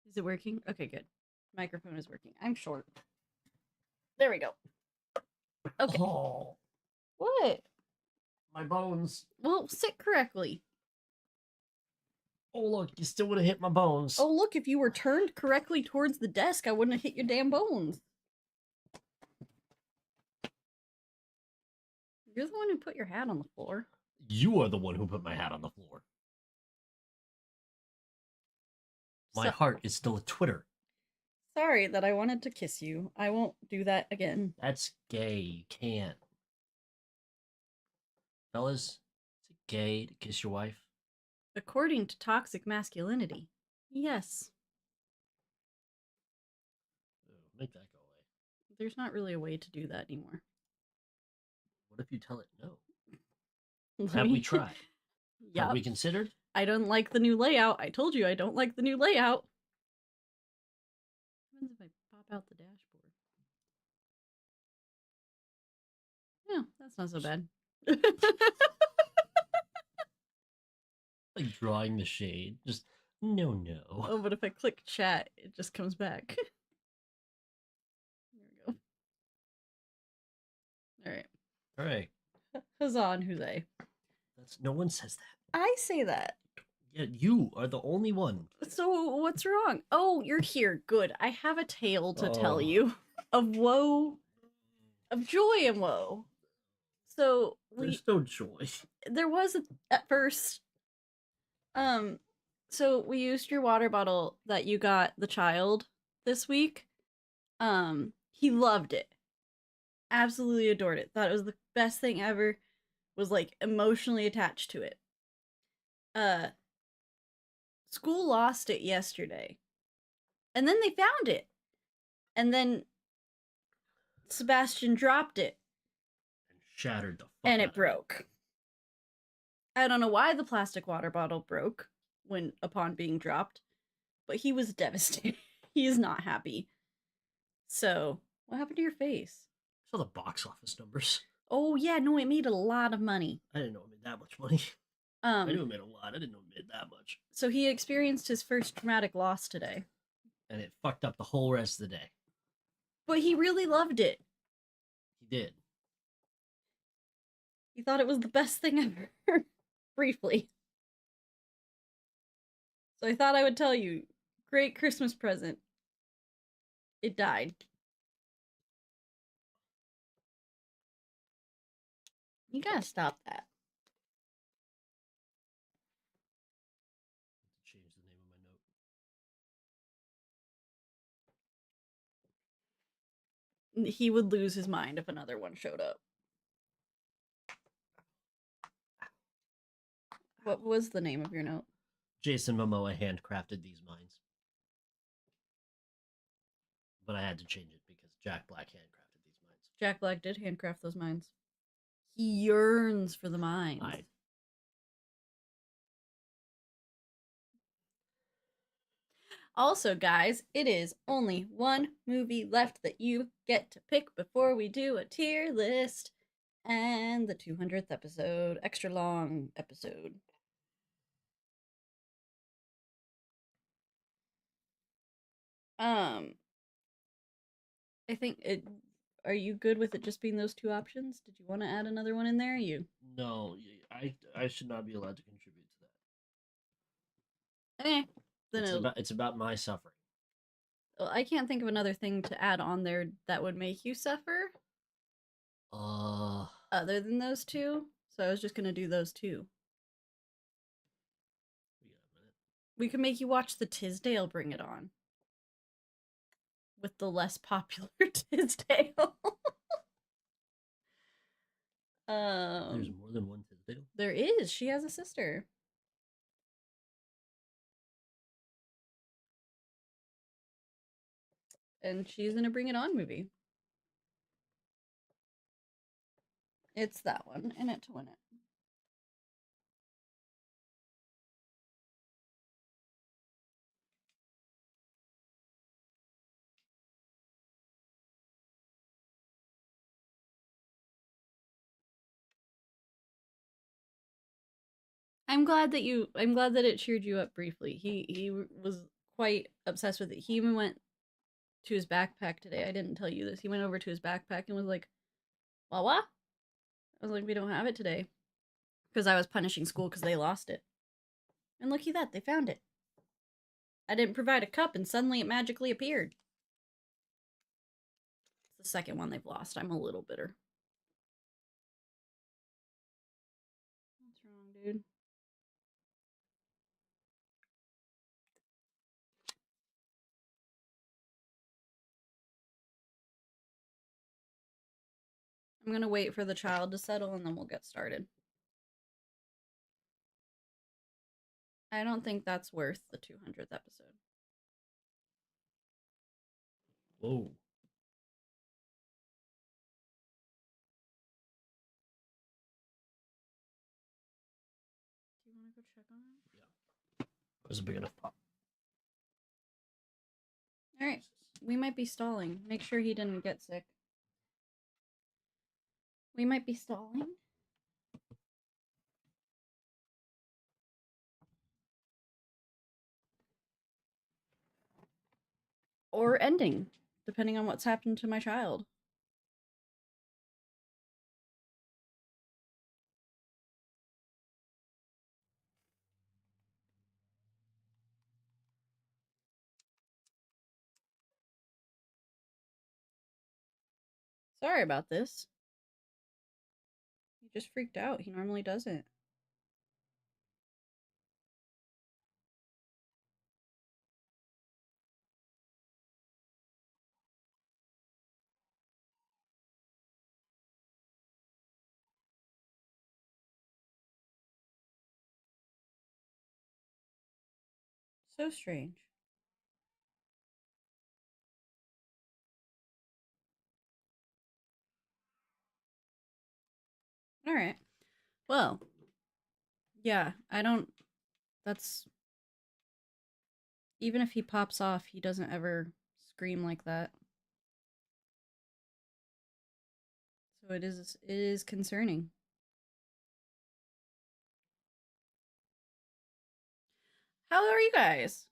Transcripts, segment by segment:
Is it working? Okay, good. Microphone is working. I'm short. There we go. Okay. Oh, What? my bones. Well, sit correctly. Oh, look, you still would have hit my bones. Oh, look, if you were turned correctly towards the desk, I wouldn't have hit your damn bones. You're the one who put your hat on the floor. You are the one who put my hat on the floor. My heart is still a Twitter. Sorry that I wanted to kiss you. I won't do that again. That's gay. You can't. Fellas, is it gay to kiss your wife? According to toxic masculinity, yes. Make that go away. There's not really a way to do that anymore. What if you tell it no? Have we tried? Yeah. Have we considered? I don't like the new layout. I told you I don't like the new layout. What happens if I pop out the dashboard? Yeah, that's not so bad. Like drawing the shade. Just no. Oh, but if I click chat, it just comes back. There we go. All right. Huzzah and huzzah. No one says that. I say that. Yeah, you are the only one. So what's wrong? Oh, you're here. Good. I have a tale to tell you of woe, of joy and woe. So there's no joy. There was at first. So we used your water bottle that you got the child this week. He loved it. Absolutely adored it. Thought it was the best thing ever. Was like emotionally attached to it. School lost it yesterday. And then they found it. And then Sebastian dropped it. And shattered the fuck and it broke. I don't know why the plastic water bottle broke upon being dropped, but he was devastated. He is not happy. So, what happened to your face? I saw the box office numbers. Oh yeah, no, it made a lot of money. I didn't know it made that much money. I knew it made a lot. I didn't know it made that much. So he experienced his first traumatic loss today. And it fucked up the whole rest of the day. But he really loved it. He did. He thought it was the best thing ever. Briefly. So I thought I would tell you. Great Christmas present. It died. You gotta stop that. Change the name of my note. He would lose his mind if another one showed up. What was the name of your note? Jason Momoa handcrafted these mines. But I had to change it because Jack Black handcrafted these mines. Jack Black did handcraft those mines. He yearns for the mines. Also, guys, it is only one movie left that you get to pick before we do a tier list and the 200th episode, extra long episode. I think are you good with it just being those two options? Did you want to add another one in there? No, I should not be allowed to contribute to that. Then it's about my suffering. Well, I can't think of another thing to add on there that would make you suffer. Other than those two, so I was just gonna do those two. We could make you watch the Tisdale Bring It On. With the less popular Tisdale. There's more than one Tisdale? There is. She has a sister. And she's in a Bring It On movie. It's that one. In It to Win It. I'm glad that it cheered you up briefly. He was quite obsessed with it. He even went to his backpack today. I didn't tell you this. He went over to his backpack and was like, Wawa? I was like, we don't have it today. Because I was punishing school because they lost it. And looky that, they found it. I didn't provide a cup and suddenly it magically appeared. It's the second one they've lost. I'm a little bitter. What's wrong, dude? I'm gonna wait for the child to settle and then we'll get started. I don't think that's worth the 200th episode. Whoa. Do you want to go check on him? Yeah. It was a big enough pop. Alright. We might be stalling. Make sure he didn't get sick. We might be stalling. Or ending, depending on what's happened to my child. Sorry about this. He just freaked out. He normally doesn't. So strange. Alright. Well, yeah, I don't. That's. Even if he pops off, he doesn't ever scream like that. So it is concerning. How are you guys?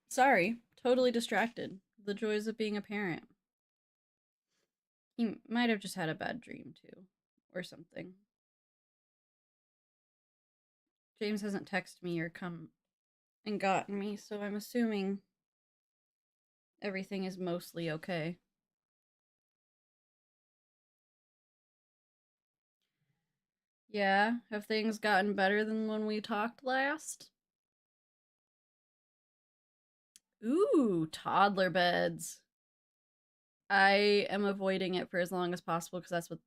Sorry, totally distracted. The joys of being a parent. He might have just had a bad dream too, or something. James hasn't texted me or come and gotten me, so I'm assuming everything is mostly okay. Yeah, have things gotten better than when we talked last? Ooh, toddler beds. I am avoiding it for as long as possible because that's what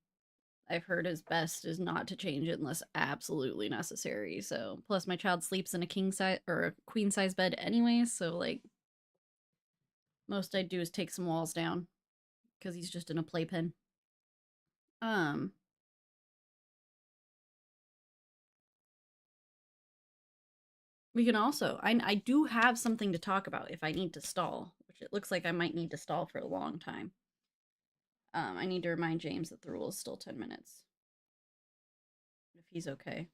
I've heard is best, is not to change it unless absolutely necessary. So, plus my child sleeps in a king size or a queen size bed anyways, so like most I'd do is take some walls down because he's just in a playpen. We can also I do have something to talk about if I need to stall, which it looks like I might need to stall for a long time. I need to remind James that the rule is still 10 minutes. If he's okay.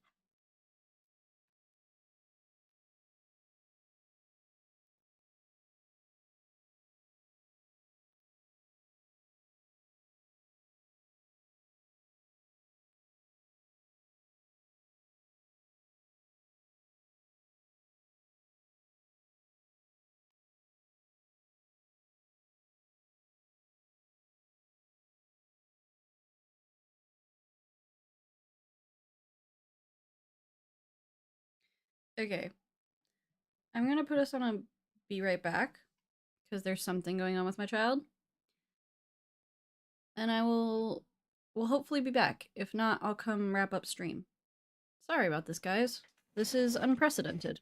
Okay. I'm gonna put us on a be right back because there's something going on with my child. And I will hopefully be back. If not, I'll come wrap up stream. Sorry about this, guys. This is unprecedented.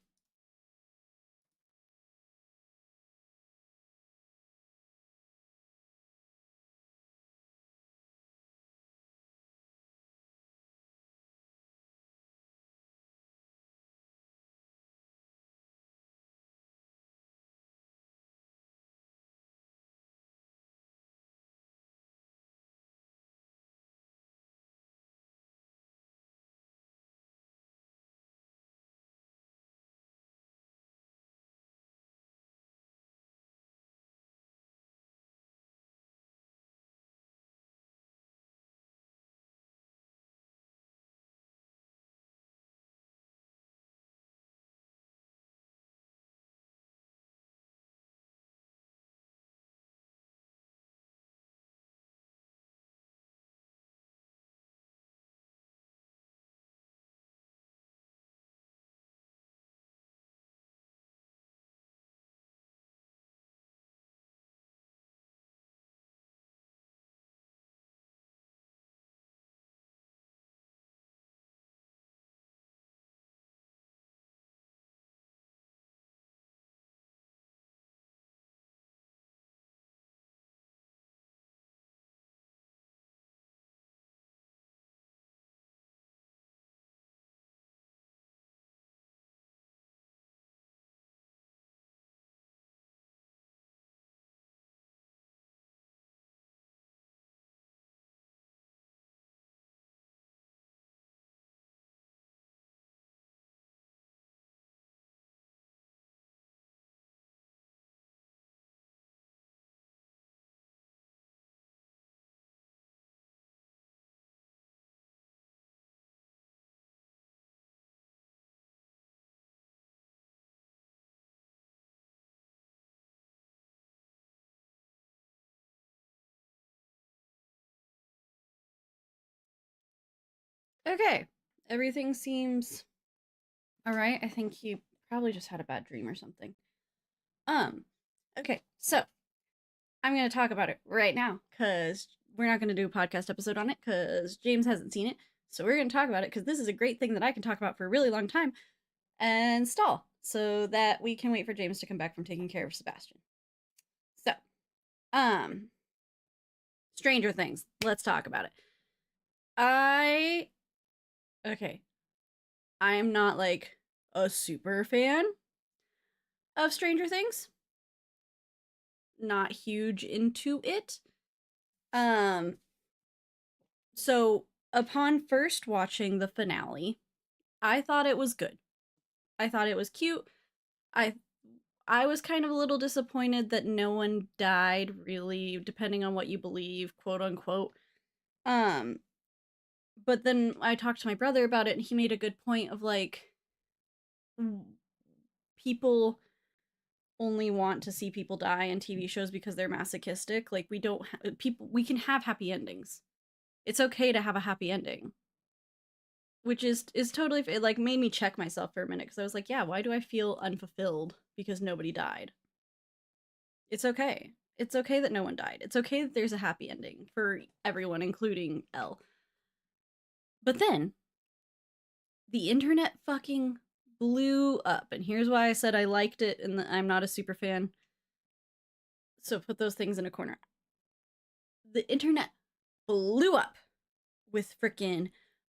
Okay. Everything seems all right. I think he probably just had a bad dream or something. Okay. So, I'm going to talk about it right now cuz we're not going to do a podcast episode on it cuz James hasn't seen it. So, we're going to talk about it cuz this is a great thing that I can talk about for a really long time and stall so that we can wait for James to come back from taking care of Sebastian. So, um Stranger Things. Let's talk about it. I okay. I'm not like a super fan of Stranger Things. Not huge into it. Um so upon first watching the finale, I thought it was good. I thought it was cute. I I was kind of a little disappointed that no one died really, depending on what you believe, quote unquote. Um but then I talked to my brother about it and he made a good point of like people only want to see people die in TV shows because they're masochistic. Like we don't people we can have happy endings. It's okay to have a happy ending. Which is totally it like made me check myself for a minute cuz I was like, yeah, why do I feel unfulfilled because nobody died? It's okay. It's okay that no one died. It's okay that there's a happy ending for everyone including Elle. But then the internet fucking blew up and here's why I said I liked it and I'm not a super fan. So put those things in a corner. The internet blew up with freaking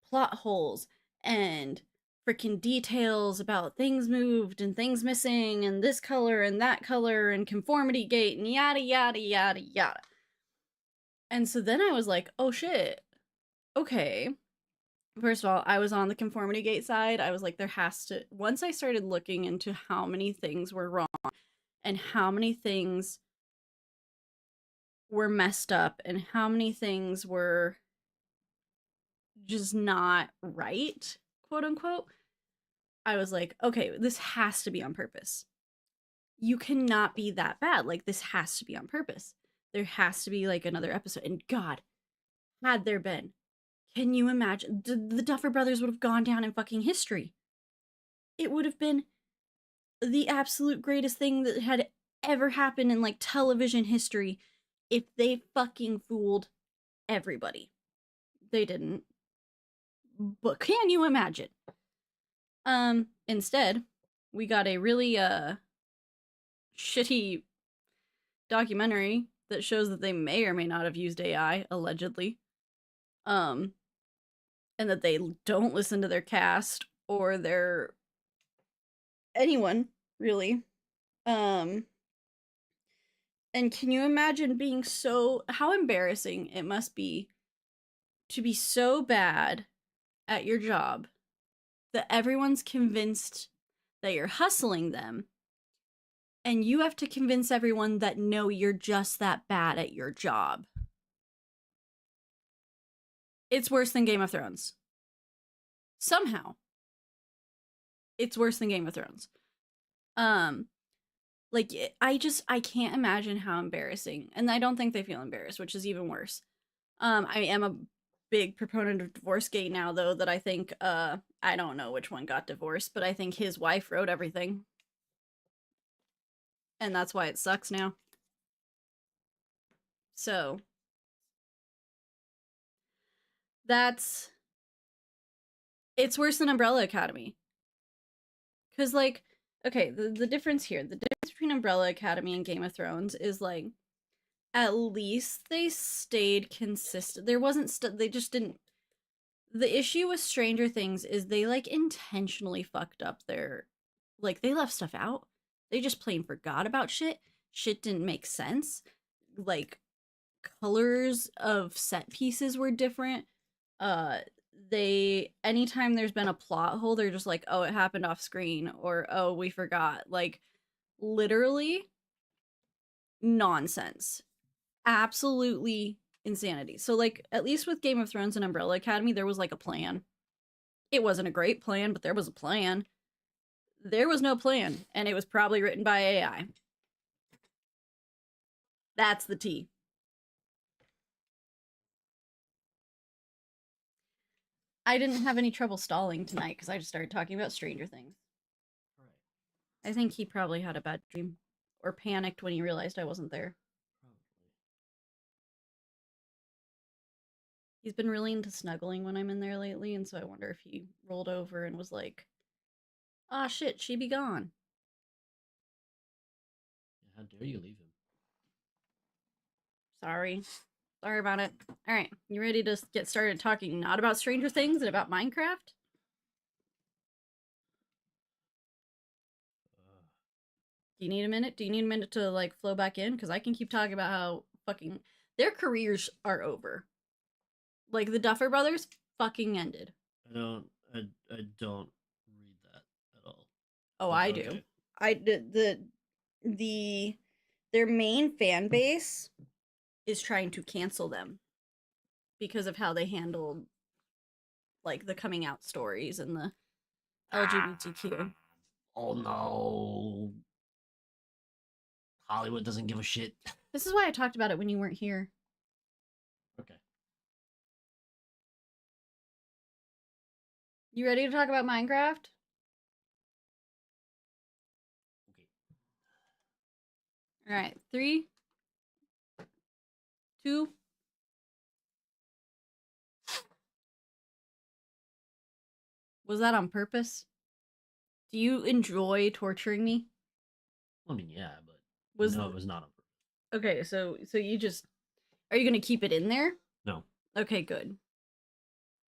plot holes and freaking details about things moved and things missing and this color and that color and conformity gate and yada yada yada yada. And so then I was like, oh shit. Okay. First of all, I was on the conformity gate side. I was like, there has to. Once I started looking into how many things were wrong and how many things were messed up and how many things were just not right, quote unquote, I was like, okay, this has to be on purpose. You cannot be that bad. Like, this has to be on purpose. There has to be like another episode. And God, had there been, can you imagine? The Duffer Brothers would have gone down in fucking history. It would have been the absolute greatest thing that had ever happened in like television history if they fucking fooled everybody. They didn't. But can you imagine? Instead, we got a really shitty documentary that shows that they may or may not have used AI allegedly. Um and that they don't listen to their cast or their anyone, really. Um and can you imagine being so how embarrassing it must be to be so bad at your job that everyone's convinced that you're hustling them and you have to convince everyone that no, you're just that bad at your job. It's worse than Game of Thrones. Somehow, it's worse than Game of Thrones. Um, like I can't imagine how embarrassing, and I don't think they feel embarrassed, which is even worse. I am a big proponent of Divorcegate now, though, that I think I don't know which one got divorced, but I think his wife wrote everything, and that's why it sucks now. So that's it's worse than Umbrella Academy. Because, like, okay, the difference here, the difference between Umbrella Academy and Game of Thrones is, like, at least they stayed consistent. There wasn't, they just didn't. The issue with Stranger Things is they, like, intentionally fucked up their, like, they left stuff out. They just plain forgot about shit. Shit didn't make sense. Like, colors of set pieces were different. uh they anytime there's been a plot hole, they're just like, oh, it happened off screen, or oh, we forgot. Like, literally nonsense. Absolutely insanity. So, like, at least with Game of Thrones and Umbrella Academy, there was like a plan. It wasn't a great plan, but there was a plan. There was no plan, and it was probably written by AI. That's the tea. I didn't have any trouble stalling tonight because I just started talking about Stranger Things. Right. I think he probably had a bad dream or panicked when he realized I wasn't there. Probably. He's been really into snuggling when I'm in there lately, and so I wonder if he rolled over and was like, "Ah, shit, she be gone." How dare you leave him? Sorry. Sorry about it. All right, you ready to get started talking not about Stranger Things and about Minecraft? Do you need a minute? Do you need a minute to like flow back in? Because I can keep talking about how fucking their careers are over. Like the Duffer Brothers fucking ended. I don't read that at all. Oh, I do. Okay. I did the their main fan base is trying to cancel them because of how they handled like the coming out stories and the LGBTQ. Oh no. Hollywood doesn't give a shit. This is why I talked about it when you weren't here. Okay. You ready to talk about Minecraft? Okay. All right, 3, 2. Was that on purpose? Do you enjoy torturing me? I mean, yeah, but Was no, it was not on purpose. Okay, so you just are you gonna keep it in there? No. Okay, good.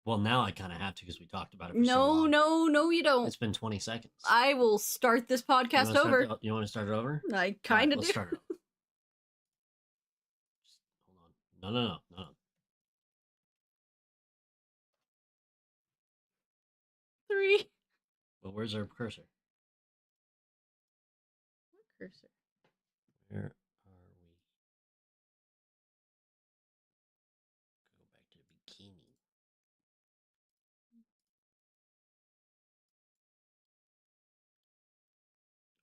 Well, now I kind of have to because we talked about it for so No, long. no, you don't. It's been 20 seconds. I will start this podcast over. You want to start it over? I kind of Let's do. start it over. Just hold on. No. 3. But where's our cursor? Cursor. Where are we? Go back to bikini.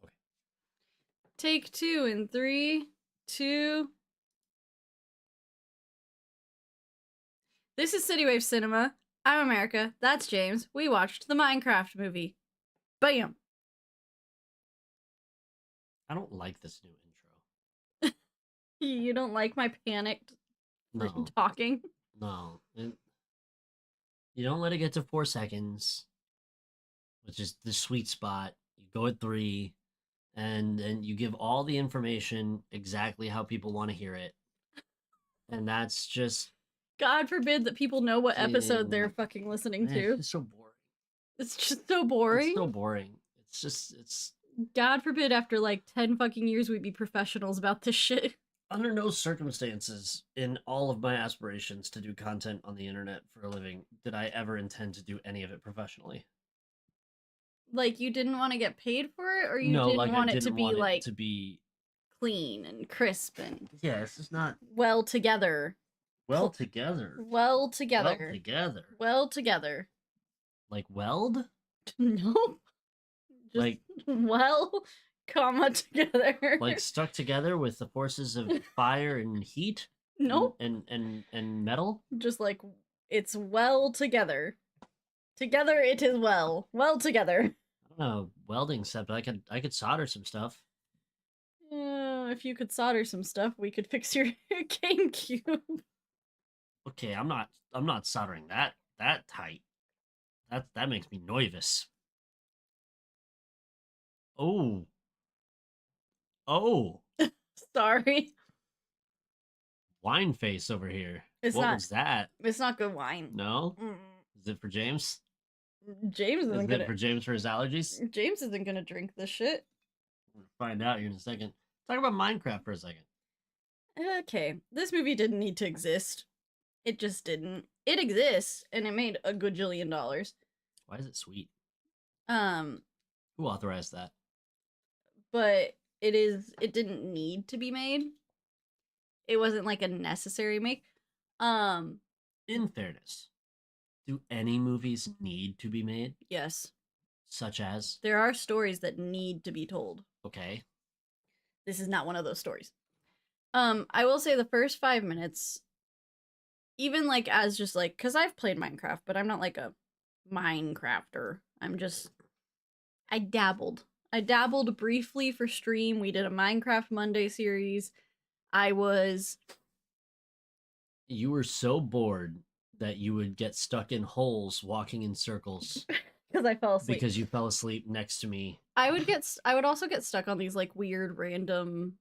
Okay. Take 2 in 3, 2. This is CityWavesCinema. I'm America. That's James. We watched the Minecraft movie. Bam. I don't like this new intro. You don't like my panicked No. talking? No. You don't let it get to 4 seconds, which is the sweet spot. You go at 3, and you give all the information exactly how people want to hear it. And that's just God forbid that people know what episode they're fucking listening to. It's just so boring. It's just so boring. It's so boring. It's God forbid after like 10 fucking years we'd be professionals about this shit. Under no circumstances in all of my aspirations to do content on the internet for a living did I ever intend to do any of it professionally. Like you didn't want to get paid for it, or you No, didn't like want I it to didn't be want like it to be clean and crisp and yeah, it's just not well together. well together. Well together. Well together. Well together. Like weld? Nope. Just Like well, comma together. like stuck together with the forces of fire and heat? Nope. And metal? Just like it's well together. Together it is well. Well together. I don't know, welding stuff, but I could solder some stuff. If you could solder some stuff, we could fix your GameCube. Okay, I'm not soldering that tight. That makes me nervous. Oh. Sorry. Wine face over here. It's what not, was that? It's not good wine. No? Is it for James? James isn't Is it for James for his allergies? James isn't gonna drink this shit. We'll find out here in a second. Talk about Minecraft for a second. Okay, this movie didn't need to exist. It just didn't. It exists, and it made a gajillion dollars. Why is it sweet? Who authorized that? But it didn't need to be made. It wasn't like a necessary make. In fairness, do any movies need to be made? Yes. Such as? There are stories that need to be told. Okay. This is not one of those stories. I will say the first 5 minutes, even like as just like, because I've played Minecraft, but I'm not like a Minecrafter. I dabbled. I dabbled briefly for stream. We did a Minecraft Monday series. You were so bored that you would get stuck in holes walking in circles because I fell asleep. because you fell asleep next to me. I would also get stuck on these like weird random.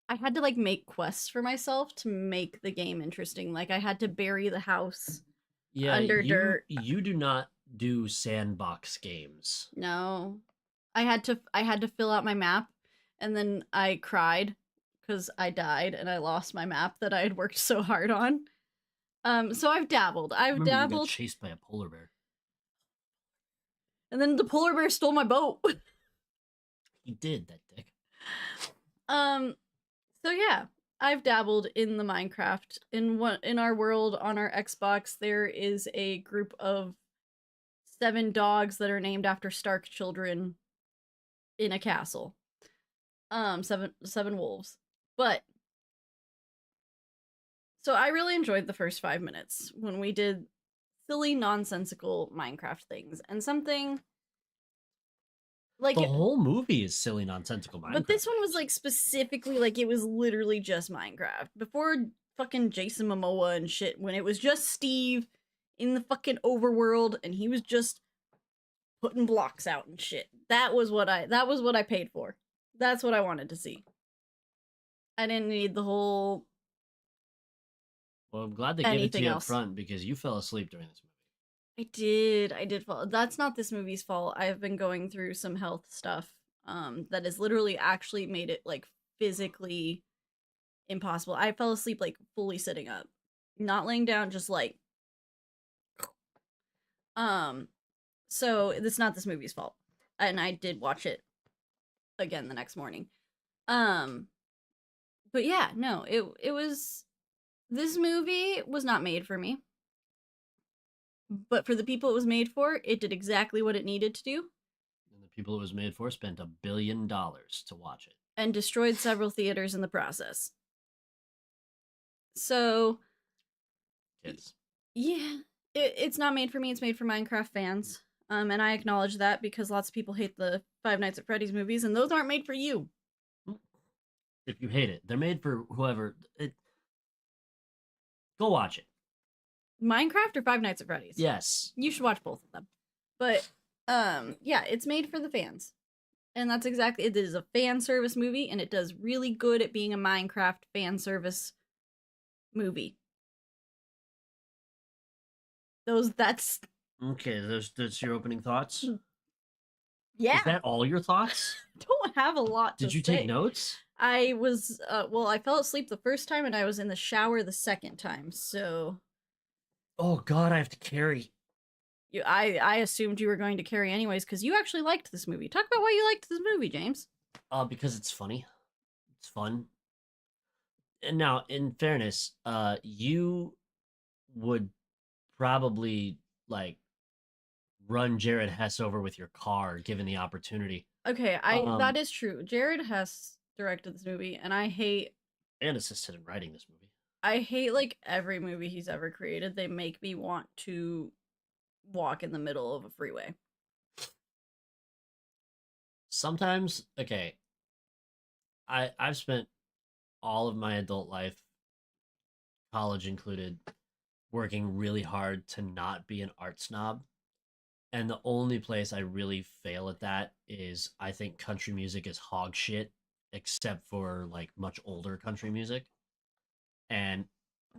I had to like make quests for myself to make the game interesting. Like I had to bury the house under dirt. You do not do sandbox games. No. I had to fill out my map, and then I cried because I died and I lost my map that I had worked so hard on. So I've dabbled. You got chased by a polar bear. And then the polar bear stole my boat. He did, that dick. So yeah, I've dabbled in the Minecraft. In our world on our Xbox, there is a group of 7 dogs that are named after Stark children in a castle. 7 wolves. But so I really enjoyed the first 5 minutes when we did silly, nonsensical Minecraft things. And something like the whole movie is silly, nonsensical Minecraft. But this one was like specifically like it was literally just Minecraft. Before fucking Jason Momoa and shit, when it was just Steve in the fucking overworld and he was just putting blocks out and shit. That was what I paid for. That's what I wanted to see. I didn't need the whole. Well, I'm glad they gave it to you up front because you fell asleep during this movie. I did fall. That's not this movie's fault. I've been going through some health stuff that has literally actually made it like physically impossible. I fell asleep like fully sitting up, not laying down, just like so it's not this movie's fault. And I did watch it again the next morning. But yeah, no, it was, this movie was not made for me. But for the people it was made for, it did exactly what it needed to do. And the people it was made for spent $1 billion to watch it. And destroyed several theaters in the process. So kids. Yeah. It's not made for me, it's made for Minecraft fans. And I acknowledge that because lots of people hate the Five Nights at Freddy's movies, and those aren't made for you. If you hate it, they're made for whoever. Go watch it. Minecraft or Five Nights at Freddy's? Yes. You should watch both of them. But, yeah, it's made for the fans. And that's exactly, it is a fan service movie, and it does really good at being a Minecraft fan service movie. That's... Okay, that's your opening thoughts? Yeah. Is that all your thoughts? Don't have a lot to say. Did you take notes? I was, well, I fell asleep the first time, and I was in the shower the second time, so... Oh God, I have to carry. I assumed you were going to carry anyways, because you actually liked this movie. Talk about why you liked this movie, James. Because it's funny. It's fun. And now, in fairness, you would probably, like, run Jared Hess over with your car, given the opportunity. Okay, that is true. Jared Hess directed this movie, and I hate... And assisted in writing this movie. I hate, like, every movie he's ever created. They make me want to walk in the middle of a freeway. Sometimes, okay, I've spent all of my adult life, college included, working really hard to not be an art snob. And the only place I really fail at that is I think country music is hog shit, except for, like, much older country music. And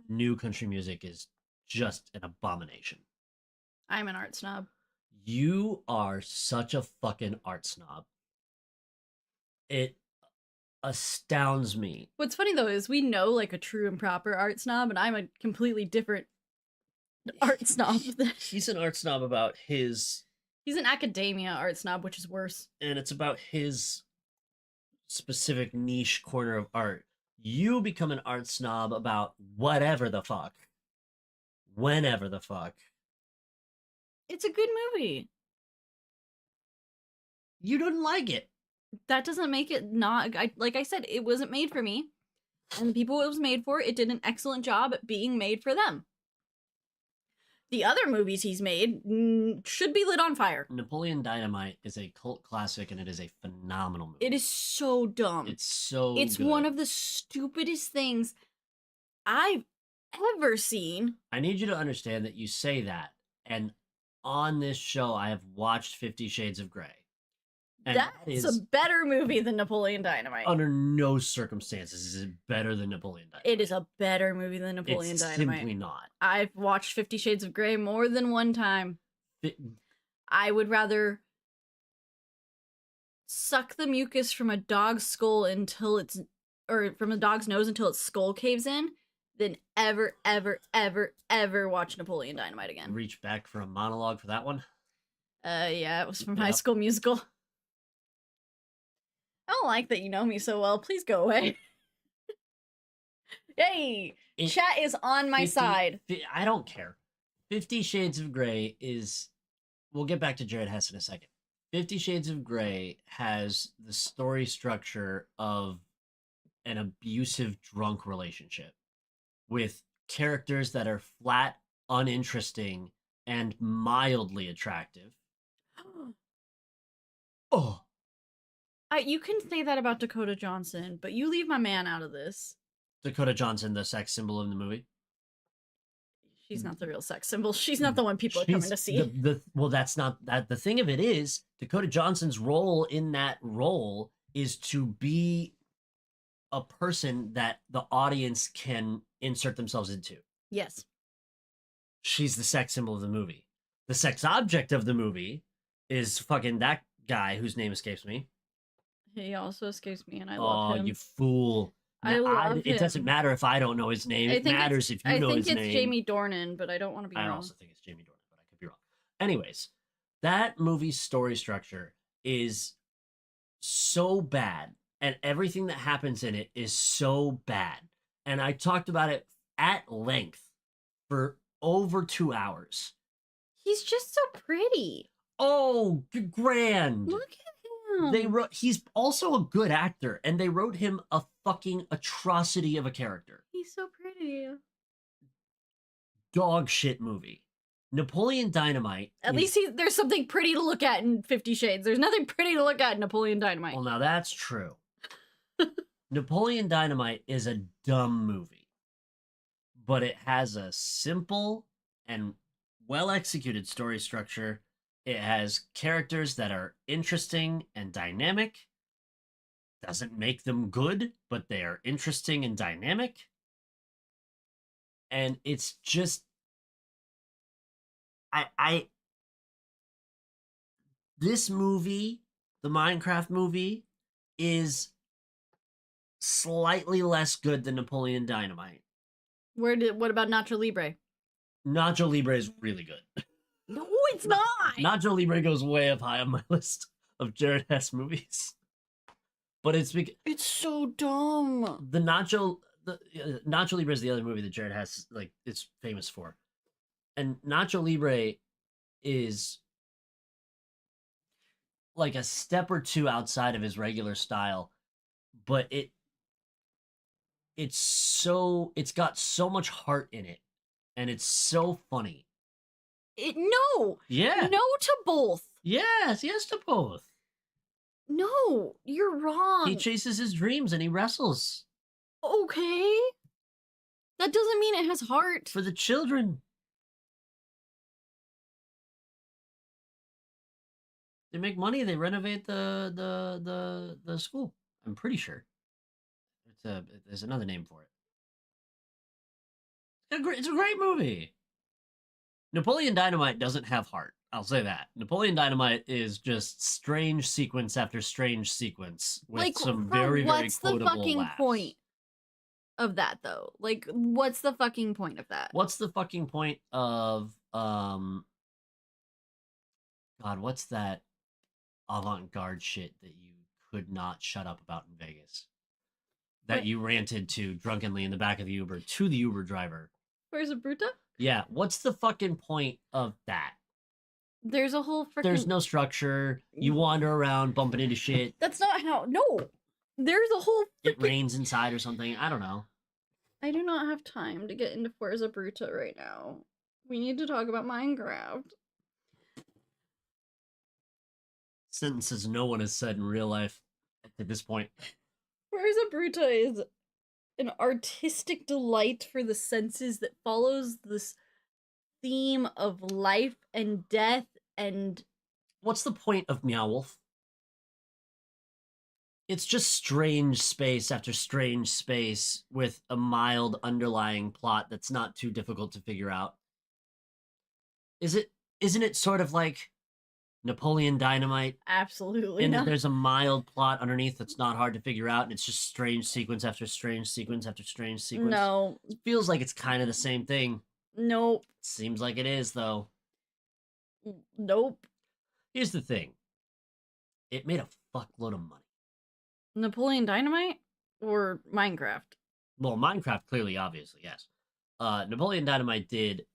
new country music is just an abomination. I'm an art snob. You are such a fucking art snob. It astounds me. What's funny though is we know like a true and proper art snob, and I'm a completely different art snob. He's an art snob about his... He's an academia art snob, which is worse. And it's about his specific niche corner of art. You become an art snob about whatever the fuck. Whenever the fuck. It's a good movie. You didn't like it. That doesn't make it not... like I said, it wasn't made for me. And the people it was made for, it did an excellent job at being made for them. The other movies he's made should be lit on fire. Napoleon Dynamite is a cult classic, and it is a phenomenal movie. It is so dumb. It's It's good. one of the stupidest things I've ever seen. I need you to understand that you say that, and on this show, I have watched 50 Shades of Grey. And That's a better movie than Napoleon Dynamite. Under no circumstances is it better than Napoleon Dynamite. It is a better movie than Napoleon Dynamite. It's simply not. I've watched 50 Shades of Grey more than one time. I would rather suck the mucus from a dog's skull from a dog's nose until its skull caves in than ever, ever, ever, ever watch Napoleon Dynamite again. Reach back for a monologue for that one? Yeah, it was from High School Musical. I don't like that you know me so well. Please go away. Hey, chat is on my side. I don't care. 50 Shades of Grey is... We'll get back to Jared Hess in a second. 50 Shades of Grey has the story structure of an abusive drunk relationship with characters that are flat, uninteresting, and mildly attractive. Oh. You can say that about Dakota Johnson, but you leave my man out of this. Dakota Johnson, the sex symbol in the movie? She's not the real sex symbol. She's not the one people are coming to see. Well, that's not that. The thing of it is, Dakota Johnson's role in that role is to be a person that the audience can insert themselves into. Yes. She's the sex symbol of the movie. The sex object of the movie is fucking that guy whose name escapes me. He also escapes me, and I love him. Oh, you fool. I love him. It doesn't matter if I don't know his name. It matters if you know his name. I think it's Jamie Dornan, but I don't want to be wrong. I also think it's Jamie Dornan, but I could be wrong. Anyways, that movie's story structure is so bad, and everything that happens in it is so bad. And I talked about it at length for over 2 hours. He's just so pretty. Oh, grand. Look at him. He's also a good actor, and they wrote him a fucking atrocity of a character. He's so pretty. Dog shit movie. Napoleon Dynamite. At least there's something pretty to look at in 50 Shades. There's nothing pretty to look at in Napoleon Dynamite. Well, now that's true. Napoleon Dynamite is a dumb movie, but it has a simple and well-executed story structure. It has characters that are interesting and dynamic. Doesn't make them good, but they are interesting and dynamic. And it's just... This movie, the Minecraft movie, is slightly less good than Napoleon Dynamite. What about Nacho Libre? Nacho Libre is really good. No, it's not. Nacho Libre goes way up high on my list of Jared Hess movies. But it's so dumb. The Nacho Libre is the other movie that Jared Hess is famous for. And Nacho Libre is like a step or two outside of his regular style, but it's got so much heart in it, and it's so funny. No. Yeah. No to both. Yes to both. No, you're wrong. He chases his dreams and he wrestles. Okay. That doesn't mean it has heart. For the children. They make money, they renovate the school. I'm pretty sure. There's another name for it. It's a great movie. Napoleon Dynamite doesn't have heart. I'll say that. Napoleon Dynamite is just strange sequence after strange sequence with some very, very quotable What's the fucking laughs. point of that, though? Like, what's the fucking point of that? What's the fucking point of, God, what's that avant-garde shit that you could not shut up about in Vegas? That you ranted to drunkenly in the back of the Uber to the Uber driver. Where's a Bruta? Yeah, what's the fucking point of that? There's a whole freaking... There's no structure. You wander around bumping into shit. That's not how... No! There's a whole freaking... It rains inside or something. I don't know. I do not have time to get into Forza Bruta right now. We need to talk about Minecraft. Sentences no one has said in real life at this point. Fuerza Bruta is an artistic delight for the senses that follows this theme of life and death and What's the point of Meow Wolf? It's just strange space after strange space with a mild underlying plot that's not too difficult to figure out. Isn't it sort of like Napoleon Dynamite? absolutely And that not. there's a mild plot underneath that's not hard to figure out, and it's just strange sequence after strange sequence after strange sequence. No. It feels like it's kind of the same thing. Nope. Seems like it is, though. Nope. Here's the thing. It made a fuckload of money. Napoleon Dynamite or Minecraft? Well, Minecraft, clearly, obviously, yes. Napoleon Dynamite did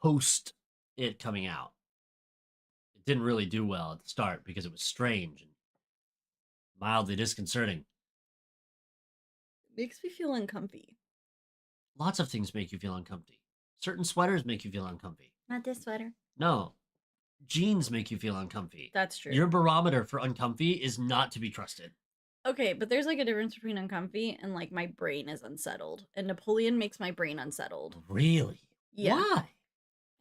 post it coming out. It didn't really do well at the start because it was strange and mildly disconcerting. Makes me feel uncomfy. Lots of things make you feel uncomfy. Certain sweaters make you feel uncomfy. Not this sweater. No, jeans make you feel uncomfy. That's true. Your barometer for uncomfy is not to be trusted. Okay, but there's like a difference between uncomfy and like my brain is unsettled. And Napoleon makes my brain unsettled. Really? Yeah. Why?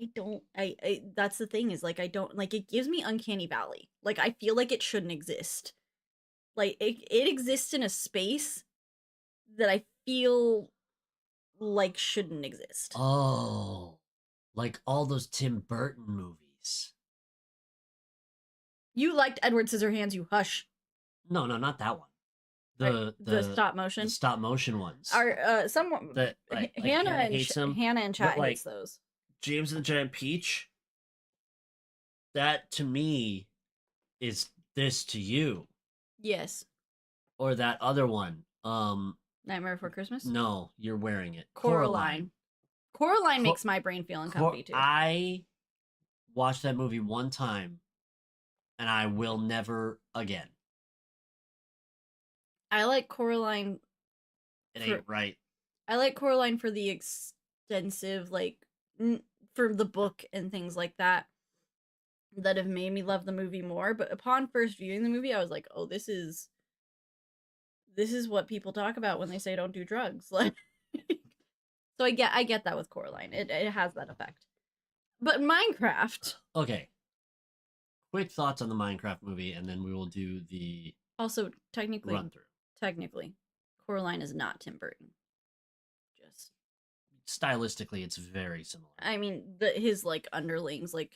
I don't I that's the thing is like I don't like it gives me uncanny valley. Like I feel like it shouldn't exist. Like it exists in a space that I feel like shouldn't exist. Oh, like all those Tim Burton movies. You liked Edward Scissorhands, you hush. No, not that one. The stop motion. The stop motion ones. Are someone that like Hannah and hates them. Hannah and Chat like, hates those. James and the Giant Peach. That to me is this to you. Yes. Or that other one. Nightmare Before Christmas? No, you're wearing it. Coraline. Coraline makes my brain feel uncomfy too. I watched that movie one time and I will never again. I like Coraline. It ain't right. I like Coraline for the extensive, like, for the book and things like that have made me love the movie more. But upon first viewing the movie, I was like, oh, this is what people talk about when they say don't do drugs. Like, so I get that with Coraline. It has that effect. But Minecraft. Okay. Quick thoughts on the Minecraft movie, and then we will do the also technically run through. Technically, Coraline is not Tim Burton. Just stylistically, it's very similar. I mean, his like underlings, like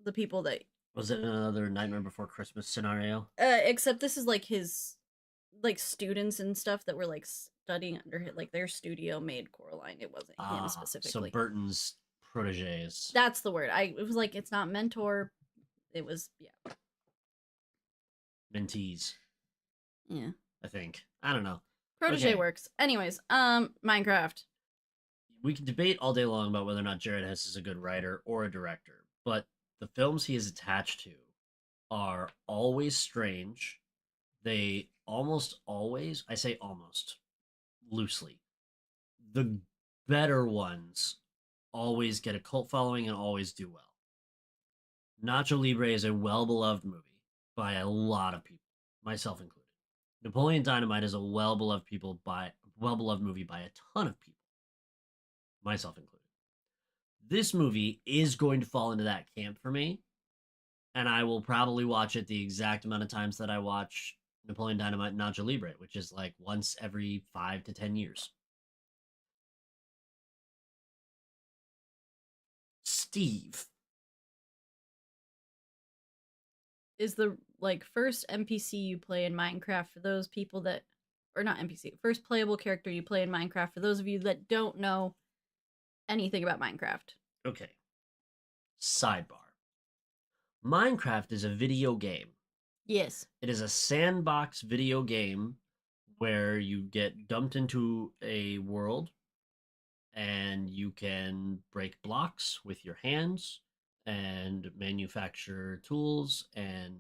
the people that was it another Nightmare Before Christmas scenario? Except this is like his like students and stuff that were like studying under him, like their studio made Coraline. It wasn't him specifically. So Burton's proteges. That's the word. It was like it's not mentor. It was mentees. Yeah. I think. I don't know. Protege works. Anyways, Minecraft. We can debate all day long about whether or not Jared Hess is a good writer or a director, but the films he is attached to are always strange. They almost always, I say almost, loosely. The better ones always get a cult following and always do well. Nacho Libre is a well-beloved movie by a lot of people, myself included. Napoleon Dynamite is a well-beloved movie by a ton of people, myself included. This movie is going to fall into that camp for me, and I will probably watch it the exact amount of times that I watch Napoleon Dynamite and Nacho Libre, which is like once every 5 to 10 years. Steve is the like first NPC you play in Minecraft for those people that, or not NPC, first playable character you play in Minecraft for those of you that don't know anything about Minecraft. Okay. Sidebar. Minecraft is a video game. Yes. It is a sandbox video game where you get dumped into a world and you can break blocks with your hands and manufacture tools, and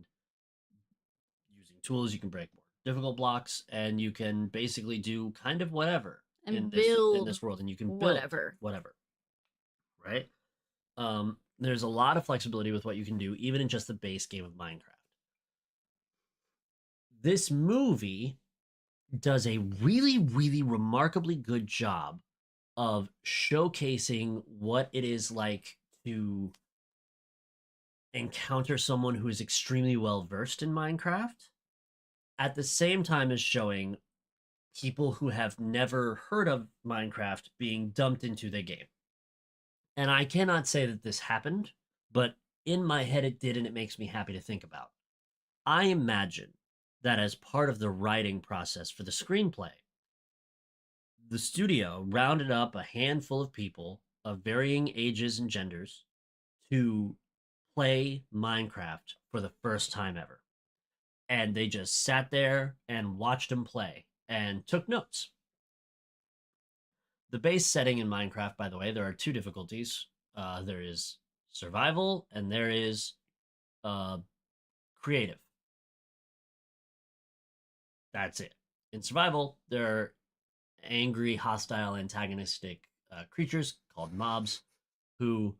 using tools you can break more difficult blocks, and you can basically do kind of whatever and in build this world, and you can build whatever. Right. right? There's a lot of flexibility with what you can do, even in just the base game of Minecraft. This movie does a really, really remarkably good job of showcasing what it is like to encounter someone who is extremely well versed in Minecraft, at the same time as showing people who have never heard of Minecraft being dumped into the game. And I cannot say that this happened, but in my head it did, and it makes me happy to think about. I imagine that as part of the writing process for the screenplay, the studio rounded up a handful of people of varying ages and genders to play Minecraft for the first time ever. And they just sat there and watched them play and took notes. The base setting in Minecraft, by the way, there are two difficulties. There is survival and there is uh, creative. That's it. In survival, there are angry, hostile, antagonistic creatures called mobs who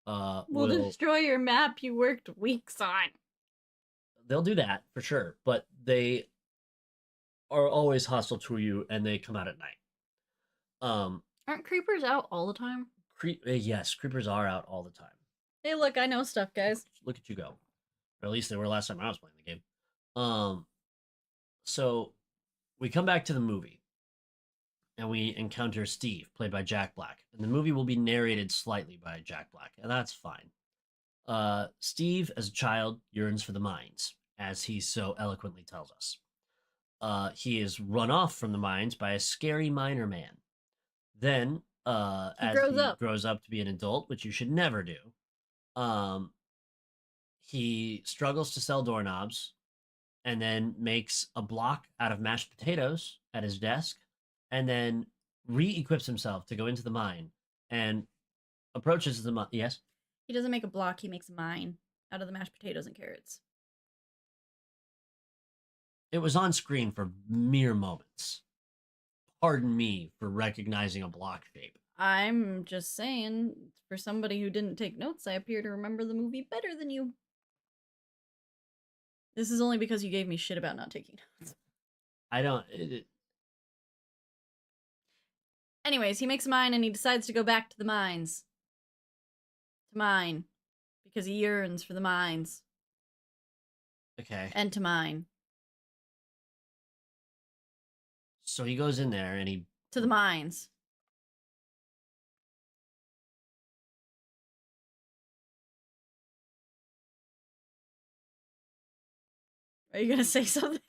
Will destroy your map you worked weeks on. They'll do that for sure, but they are always hostile to you and they come out at night. Aren't creepers out all the time? Yes, creepers are out all the time. Hey, look, I know stuff, guys. Look at you go. Or at least they were last time I was playing the game. So we come back to the movie and we encounter Steve, played by Jack Black. And the movie will be narrated slightly by Jack Black, and that's fine. Steve, as a child, yearns for the mines, as he so eloquently tells us. He is run off from the mines by a scary miner man. Then, as he grows up to be an adult, which you should never do, he struggles to sell doorknobs and then makes a block out of mashed potatoes at his desk and then re-equips himself to go into the mine and approaches the mine. Yes? He doesn't make a block, he makes a mine out of the mashed potatoes and carrots. It was on screen for mere moments. Pardon me for recognizing a block shape. I'm just saying, for somebody who didn't take notes, I appear to remember the movie better than you. This is only because you gave me shit about not taking notes. I don't... Anyways, he makes a mine and he decides to go back to the mines. To mine. Because he yearns for the mines. Okay. And to mine. So he goes in there and he... To the mines. Are you gonna say something?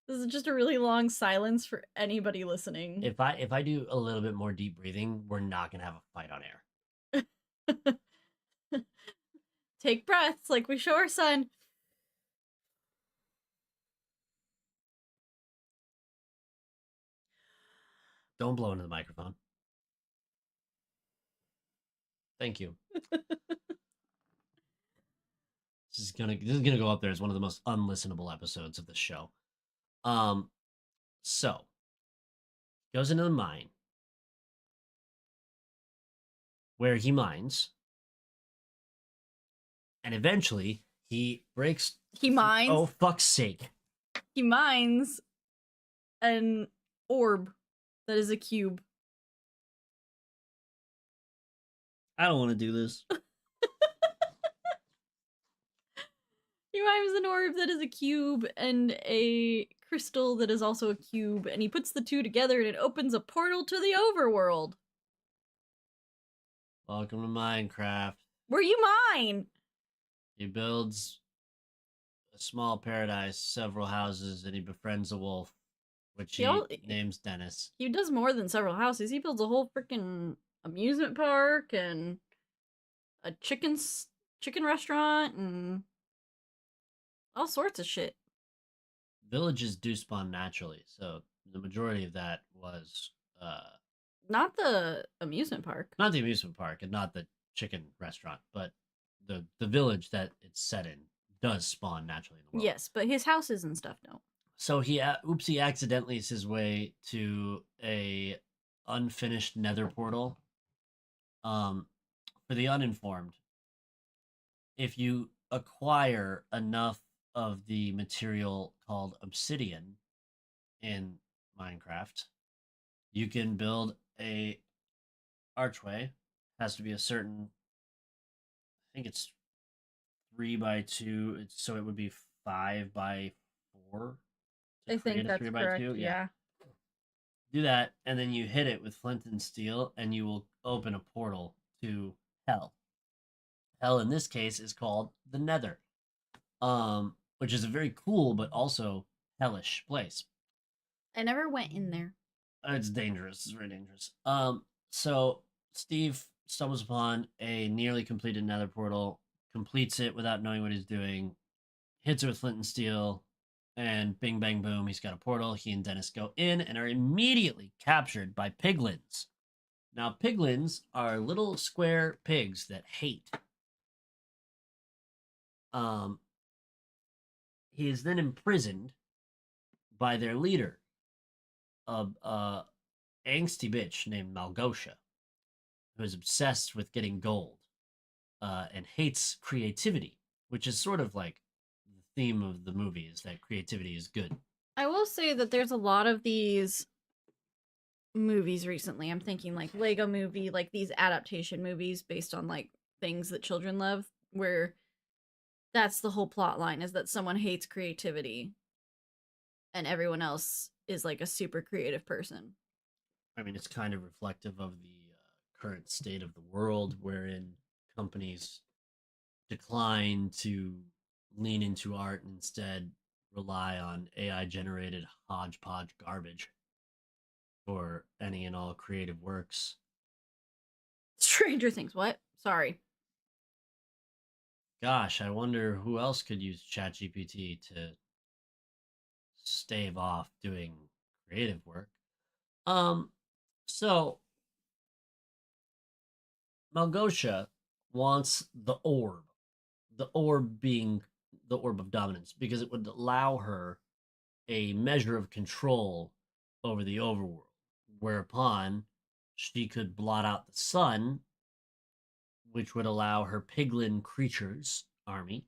This is just a really long silence for anybody listening. If I do a little bit more deep breathing, we're not gonna have a fight on air. Take breaths like we show our son. Don't blow into the microphone. Thank you. This is gonna go up there as one of the most unlistenable episodes of this show. So goes into the mine where he mines, and eventually he breaks. He mines. Oh, fuck's sake! He mines an orb that is a cube. I don't want to do this. He mines an orb that is a cube and a crystal that is also a cube, and he puts the two together and it opens a portal to the overworld. Welcome to Minecraft. Where you mine? He builds a small paradise, several houses, and he befriends a wolf, which he names Dennis. He does more than several houses. He builds a whole freaking amusement park and a chicken restaurant and all sorts of shit. Villages do spawn naturally, so the majority of that was not the amusement park. Not the amusement park and not the chicken restaurant, but the village that it's set in does spawn naturally in the world. Yes, but his houses and stuff don't. So he accidentally his way to a unfinished nether portal. Um, for the uninformed, if you acquire enough of the material called obsidian in Minecraft, you can build a archway. Has to be a certain, I think it's 3 by 2, so it would be 5 by 4 to I think create a that's 3 by 2. correct. Yeah, Yeah. do that, and then you hit it with flint and steel, and you will open a portal to hell. Hell in this case is called the Nether, which is a very cool but also hellish place. I never went in there. It's dangerous. It's very dangerous. So Steve stumbles upon a nearly completed Nether portal, completes it without knowing what he's doing, hits it with flint and steel, and bing bang boom, he's got a portal. He and Dennis go in and are immediately captured by piglins. Now, piglins are little square pigs that hate. Um, he is then imprisoned by their leader, a angsty bitch named Malgosha, who is obsessed with getting gold and hates creativity, which is sort of like the theme of the movie is that creativity is good. I will say that there's a lot of these movies recently. I'm thinking like Lego movie, like these adaptation movies based on like things that children love, where that's the whole plot line is that someone hates creativity and everyone else is like a super creative person. I mean, it's kind of reflective of the current state of the world, wherein companies decline to lean into art and instead rely on AI generated hodgepodge garbage for any and all creative works. Stranger Things, what? Sorry. Gosh, I wonder who else could use ChatGPT to stave off doing creative work. Um, so Malgosha wants the orb being the orb of dominance, because it would allow her a measure of control over the overworld, whereupon she could blot out the sun, which would allow her piglin creatures army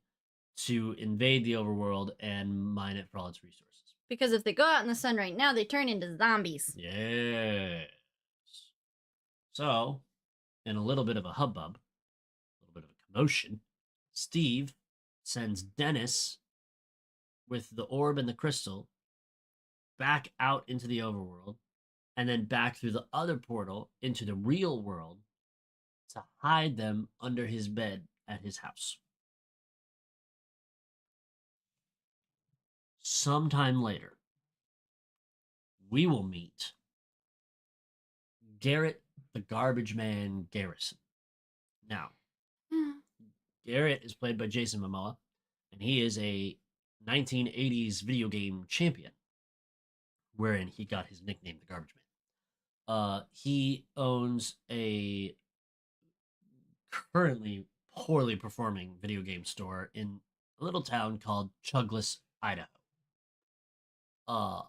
to invade the overworld and mine it for all its resources. Because if they go out in the sun right now, they turn into zombies. Yes. So, in a little bit of a hubbub, a little bit of a commotion, Steve sends Dennis with the orb and the crystal back out into the overworld and then back through the other portal into the real world to hide them under his bed at his house. Sometime later, we will meet Garrett the Garbage Man Garrison. Now, Garrett is played by Jason Momoa, and he is a 1980s video game champion, wherein he got his nickname, the Garbage Man. He owns a currently poorly performing video game store in a little town called Chugless, Idaho. Uh,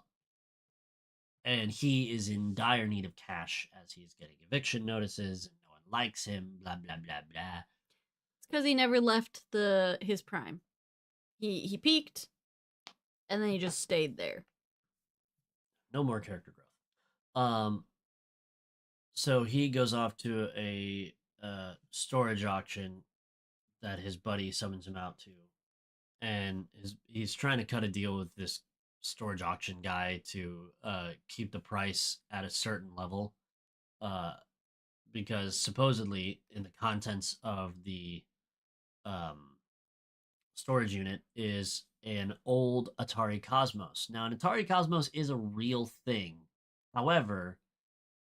and he is in dire need of cash as he's getting eviction notices and no one likes him, blah blah blah blah. It's because he never left his prime. He peaked, and then he just stayed there. No more character growth. So he goes off to a storage auction that his buddy summons him out to, and he's trying to cut a deal with this storage auction guy to keep the price at a certain level, uh, because supposedly in the contents of the um, storage unit is an old Atari Cosmos. Now, an Atari Cosmos is a real thing. However,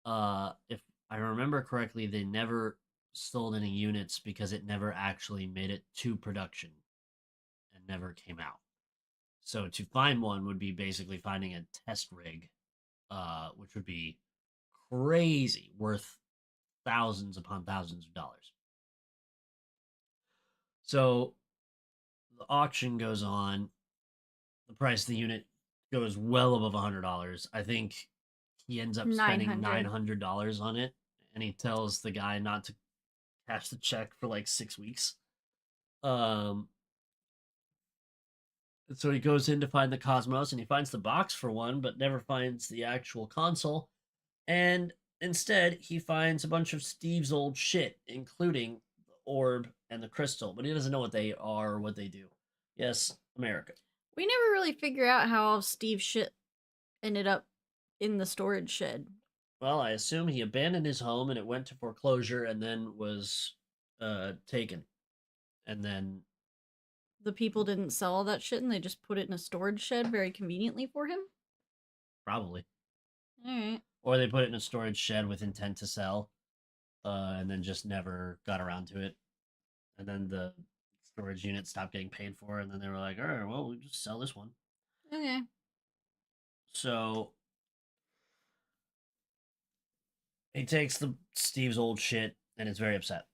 if I remember correctly, they never sold any units because it never actually made it to production and never came out. So to find one would be basically finding a test rig, which would be crazy, worth thousands upon thousands of dollars. So the auction goes on. The price of the unit goes well above $100. I think he ends up spending 900. $900 on it, and he tells the guy not to cash the check for like 6 weeks. Um, so he goes in to find the Cosmos, and he finds the box for one, but never finds the actual console. And instead, he finds a bunch of Steve's old shit, including the orb and the crystal, but he doesn't know what they are or what they do. Yes, America. We never really figure out how Steve's shit ended up in the storage shed. Well, I assume he abandoned his home and it went to foreclosure and then was taken. And then The people didn't sell all that shit and they just put it in a storage shed very conveniently for him. probably. Alright. Or they put it in a storage shed with intent to sell, and then just never got around to it. And then the storage unit stopped getting paid for, and then they were like, all right, well, we'll just sell this one. Okay. So he takes the Steve's old shit and is very upset.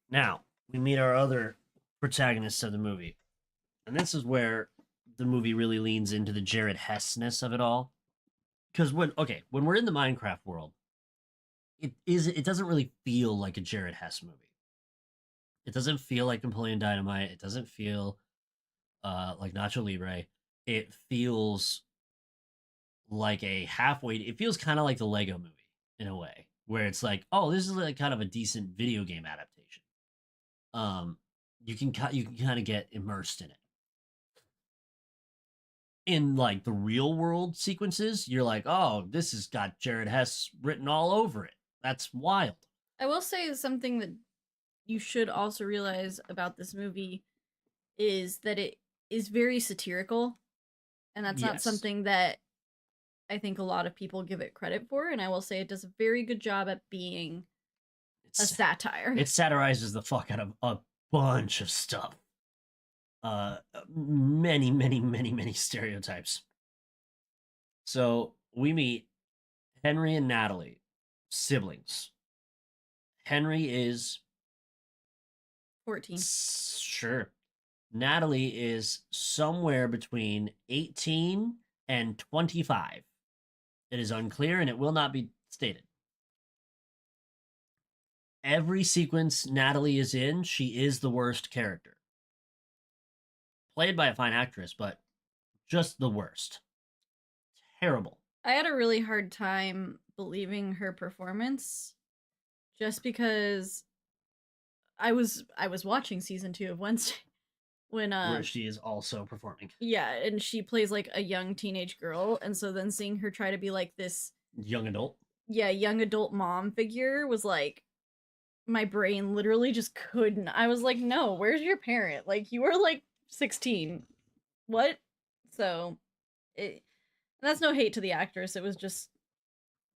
Now, we meet our other protagonists of the movie. And this is where the movie really leans into the Jared Hess-ness of it all. Because when we're in the Minecraft world, it doesn't really feel like a Jared Hess movie. It doesn't feel like Napoleon Dynamite. It doesn't feel like Nacho Libre. It feels like a halfway. It feels kind of like the Lego movie in a way, where it's like, oh, this is like kind of a decent video game adaptation. You can kind of get immersed in it. In like the real world sequences, you're like, oh, this has got Jared Hess written all over it. That's wild. I will say something that you should also realize about this movie is that it is very satirical, and that's not Yes. something that I think a lot of people give it credit for, and I will say it does a very good job at being a satire. It satirizes the fuck out of a bunch of stuff. Many stereotypes. So we meet Henry and Natalie, siblings. Henry is 14. Sure. Natalie is somewhere between 18 and 25. It is unclear and it will not be stated. Every sequence Natalie is in, she is the worst character. Played by a fine actress, but just the worst. Terrible. I had a really hard time believing her performance just because I was watching season 2 of Wednesday when where she is also performing. Yeah, and she plays like a young teenage girl, and so then seeing her try to be like this young adult. Yeah, young adult mom figure was like my brain literally just couldn't. I was like, "No, where's your parent? Like you were like 16. What?" So that's no hate to the actress. It was just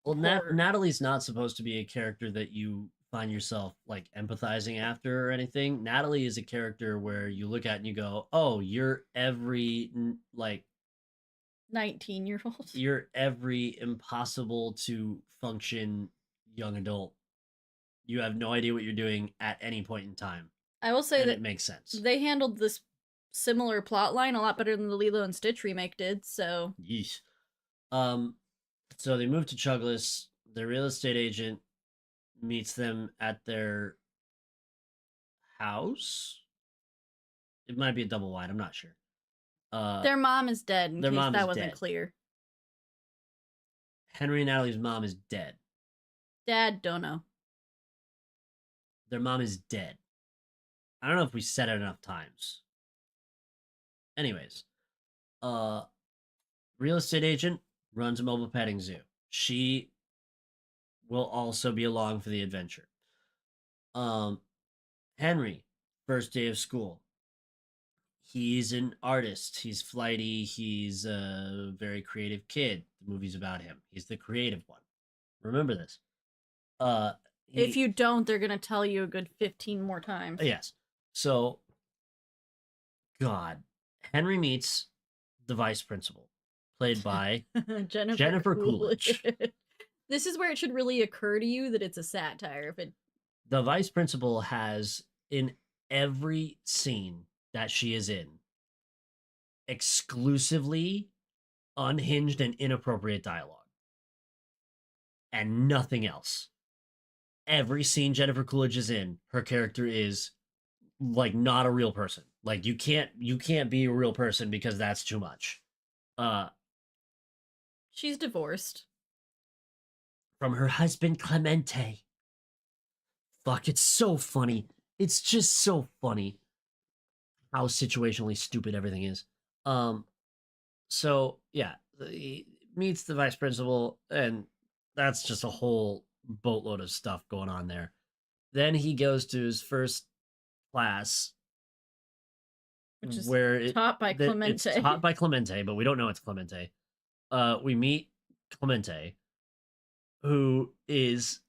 well, Natalie's not supposed to be a character that you find yourself like empathizing after or anything. Natalie is a character where you look at and you go, "Oh, you're every like 19-year-old. You're every impossible to function young adult. You have no idea what you're doing at any point in time." I will say that it makes sense. They handled this similar plot line a lot better than the Lilo and Stitch remake did, so. Yeesh. So they move to Chuglis. The real estate agent meets them at their house. It might be a double wide. I'm not sure. Their mom is dead, in case that wasn't clear. Henry and Natalie's mom is dead. Dad, don't know. Their mom is dead. I don't know if we said it enough times. Anyways, real estate agent runs a mobile petting zoo. She will also be along for the adventure. Henry, first day of school. He's an artist. He's flighty. He's a very creative kid. The movie's about him. He's the creative one. Remember this. If you don't, they're gonna tell you a good 15 more times. Yes. So, God, Henry meets the vice principal, played by Jennifer Coolidge. This is where it should really occur to you that it's a satire. The vice principal has, in every scene that she is in, exclusively unhinged and inappropriate dialogue. and nothing else. Every scene Jennifer Coolidge is in, her character is like not a real person. Like you can't be a real person because that's too much. Uh She's divorced. from her husband Clemente. Fuck, it's so funny. It's just so funny how situationally stupid everything is. Um so yeah, he meets the vice principal and that's just a whole boatload of stuff going on there. Then he goes to his first class Which is where taught by it's Clemente. taught by Clemente, but we don't know it's Clemente. We meet Clemente, who is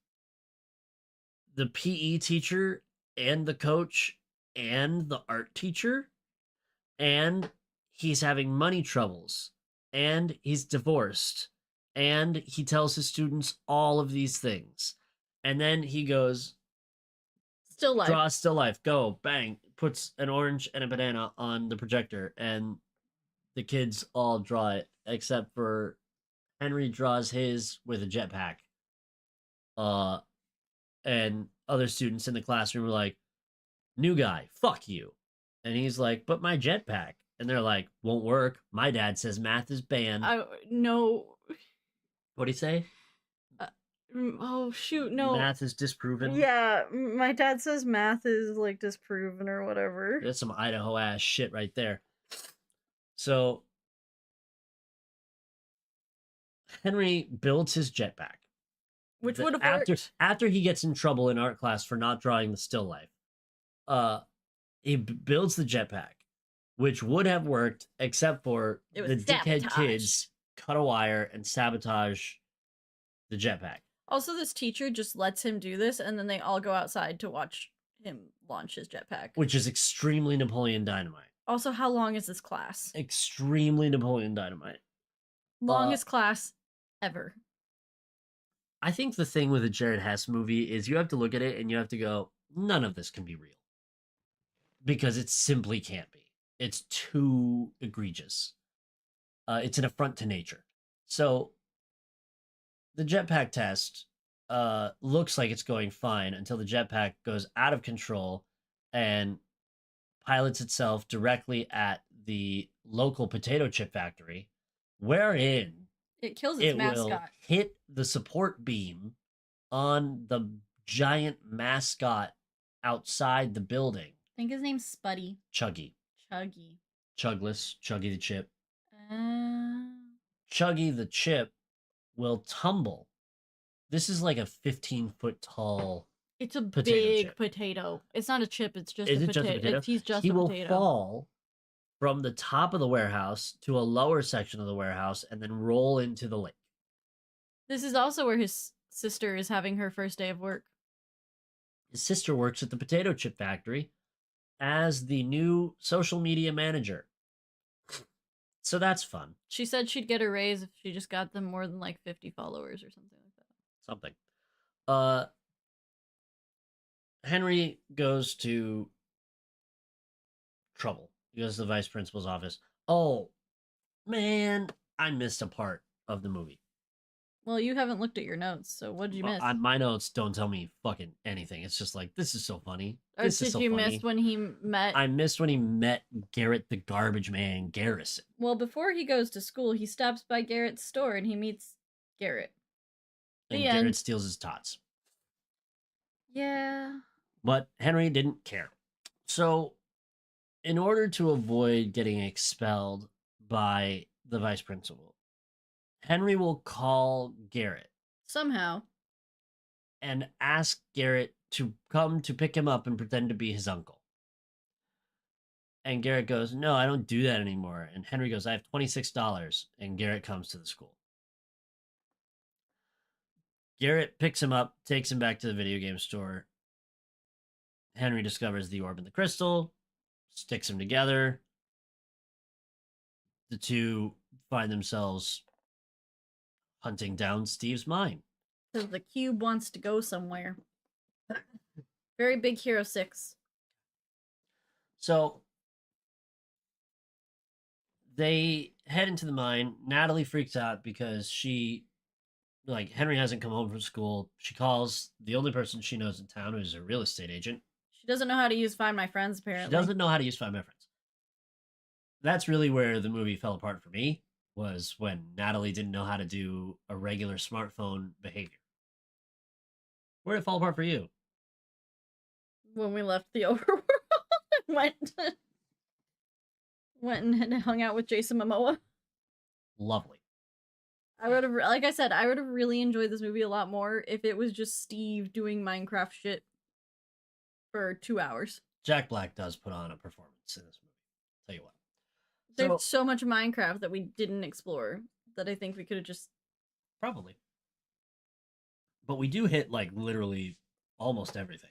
the PE teacher and the coach and the art teacher, and he's having money troubles, and he's divorced, and he tells his students all of these things. And then he goes, Still life. draw a still life, go, bang, puts an orange and a banana on the projector, and the kids all draw it, except for Henry draws his with a jetpack. Uh, and other students in the classroom were like, "New guy, fuck you," and he's like, "But my jetpack," and they're like, "Won't work. My dad says math is banned." No. What'd he say? Oh shoot, no. Math is disproven. Yeah, my dad says math is like disproven or whatever. That's some Idaho ass shit right there. So Henry builds his jetpack, Which would have worked after he gets in trouble in art class for not drawing the still life. He builds the jetpack, which would have worked except for the dickhead kids cut a wire and sabotage the jetpack. Also, this teacher just lets him do this, and then they all go outside to watch him launch his jetpack. Which is extremely Napoleon Dynamite. Also, how long is this class? Extremely Napoleon Dynamite. Longest class ever. I think the thing with a Jared Hess movie is you have to look at it and you have to go, none of this can be real. Because it simply can't be. It's too egregious. It's an affront to nature. So the jetpack test looks like it's going fine until the jetpack goes out of control and pilots itself directly at the local potato chip factory, wherein it kills its mascot. Will hit the support beam on the giant mascot outside the building. I think his name's Spuddy. Chuggy. Chugless. Chuggy the chip. Chuggy the chip will tumble. This is like a 15-foot tall. It's a big potato. It's not a chip. It's just a potato. Just a potato? He's just he a will potato. Fall from the top of the warehouse to a lower section of the warehouse and then roll into the lake. This is also where his sister is having her first day of work. His sister works at the potato chip factory as the new social media manager. So that's fun. She said she'd get a raise if she just got them more than like 50 followers or something like that. Something. Henry goes to trouble. He goes to the vice principal's office. Oh, man, I missed a part of the movie. Well, you haven't looked at your notes, so what did you miss? My notes don't tell me fucking anything. It's just like, this is so funny. Or did you miss when he met... I missed when he met Garrett the Garbage Man Garrison. Well, before he goes to school, he stops by Garrett's store and he meets Garrett. And Garrett steals his tots. Yeah. But Henry didn't care. So, in order to avoid getting expelled by the vice principal, Henry will call Garrett. Somehow. And ask Garrett to come to pick him up and pretend to be his uncle. And Garrett goes, "No, I don't do that anymore." And Henry goes, "I have $26. And Garrett comes to the school. Garrett picks him up, takes him back to the video game store. Henry discovers the orb and the crystal, sticks them together. The two find themselves hunting down Steve's mine. Because the cube wants to go somewhere. Very Big Hero 6. So they head into the mine. Natalie freaks out because she like Henry hasn't come home from school. She calls the only person she knows in town, who's a real estate agent. She doesn't know how to use Find My Friends, She apparently. doesn't know how to use Find My Friends. That's really where the movie fell apart for me, was when Natalie didn't know how to do a regular smartphone behavior. Where did it fall apart for you? When we left the overworld and went and hung out with Jason Momoa. Lovely. I would have, like I said, I would have really enjoyed this movie a lot more if it was just Steve doing Minecraft shit for 2 hours. Jack Black does put on a performance in this movie. Tell you what. There's so much Minecraft that we didn't explore that I think we could have just probably. But we do hit like literally almost everything.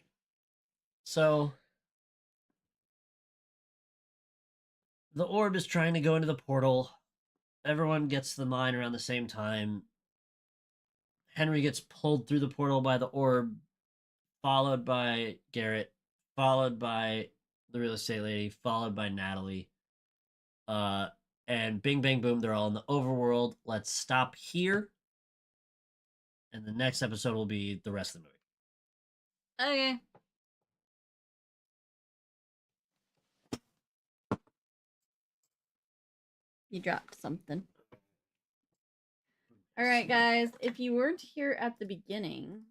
So the orb is trying to go into the portal. Everyone gets to the mine around the same time. Henry gets pulled through the portal by the orb, followed by Garrett, followed by the real estate lady, followed by Natalie. And bing, bang, boom, they're all in the overworld. Let's stop here. And the next episode will be the rest of the movie. okay. You dropped something. All right, guys. If you weren't here at the beginning,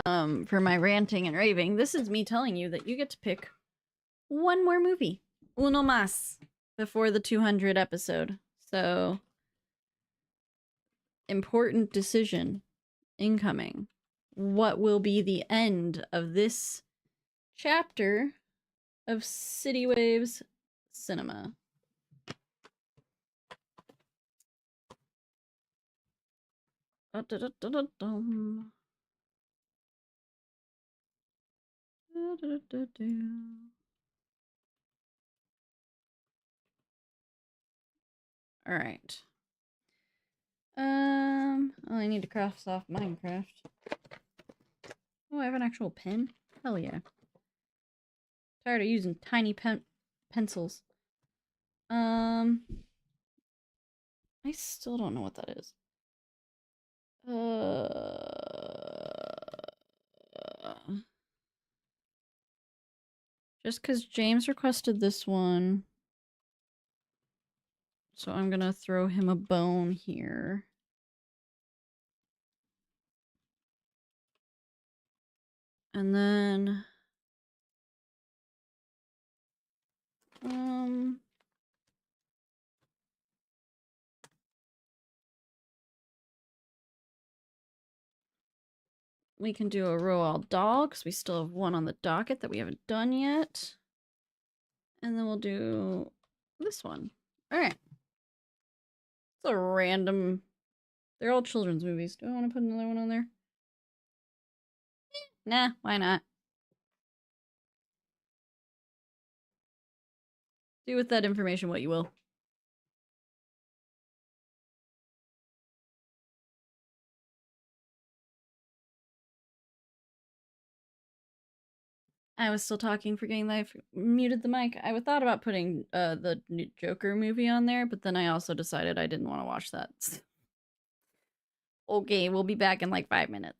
for my ranting and raving, this is me telling you that you get to pick one more movie, uno más, before the 200 episode. So, important decision incoming. What will be the end of this chapter of CityWaves Cinema? All right. I need to cross off Minecraft. Oh, I have an actual pen? Hell yeah. Tired of using tiny pencils. I still don't know what that is. Just because James requested this one. So I'm gonna throw him a bone here. And then... we can do a Roald Dahl, because we still have one on the docket that we haven't done yet. And then we'll do this one. Alright. It's a random... They're all children's movies. Do I want to put another one on there? Nah, why not? Do with that information what you will. I was still talking, forgetting that I muted the mic. I thought about putting the new Joker movie on there, but then I also decided I didn't want to watch that. Okay, we'll be back in like 5 minutes.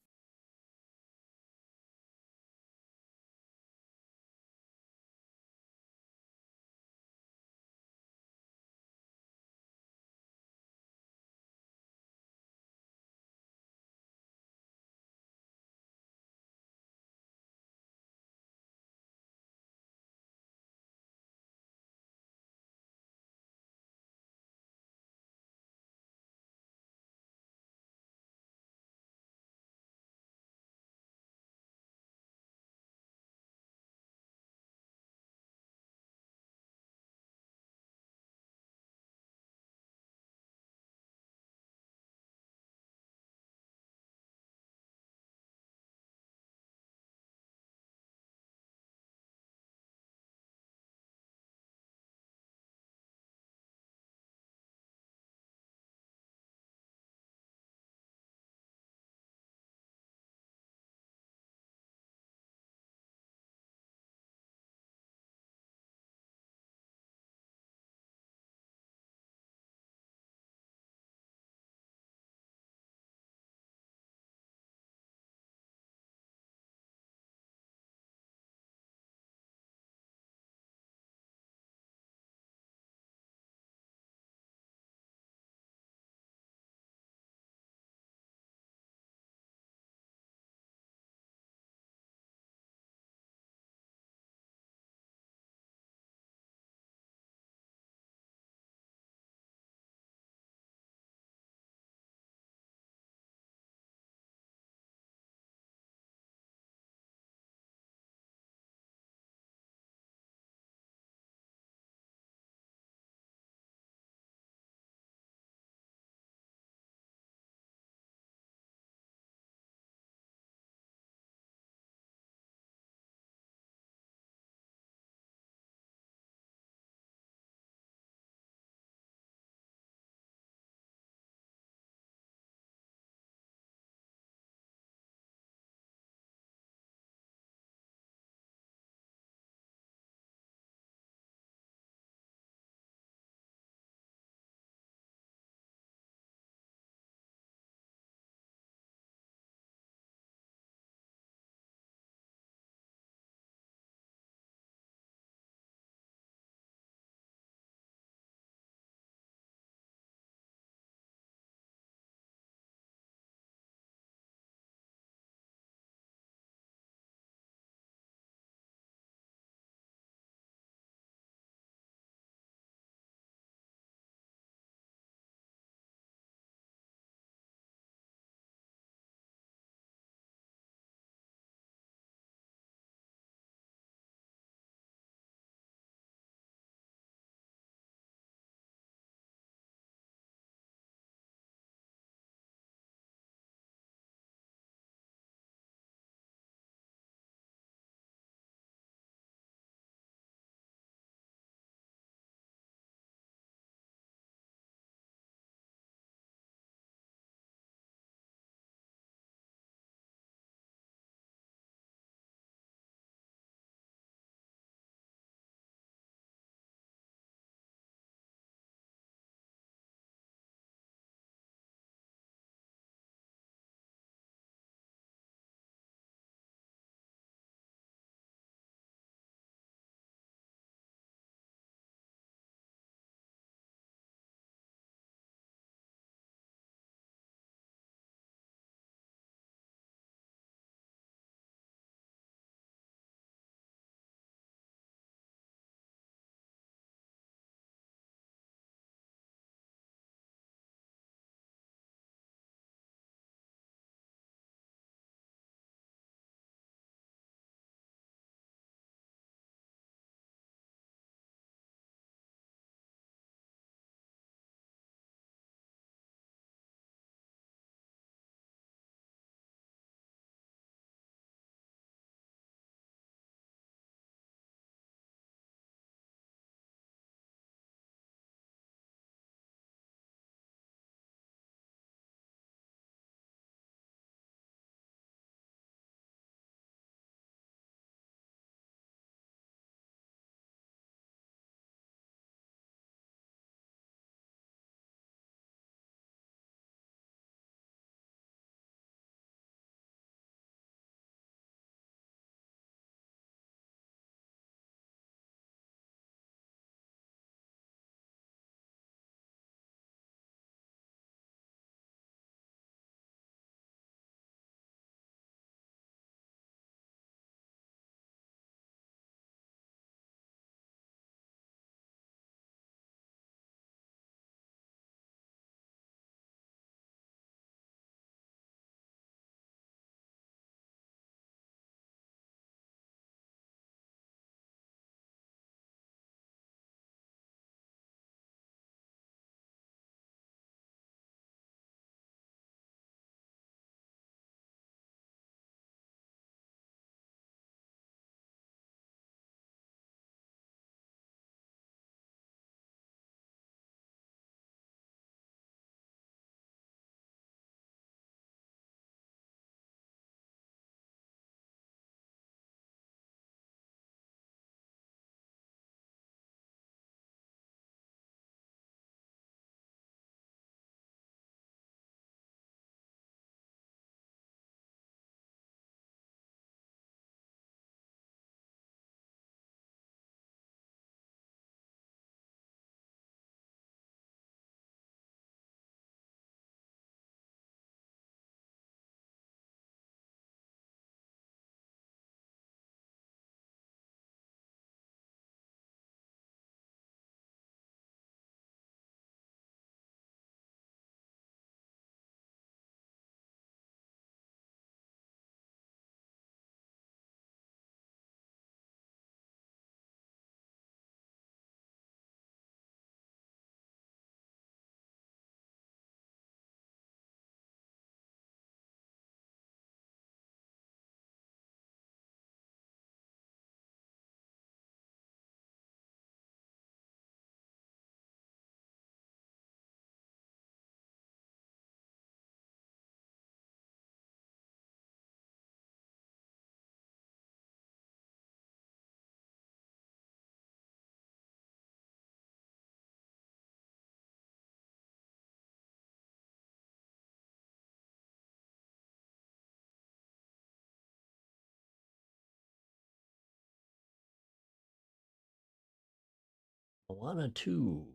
Moana 2.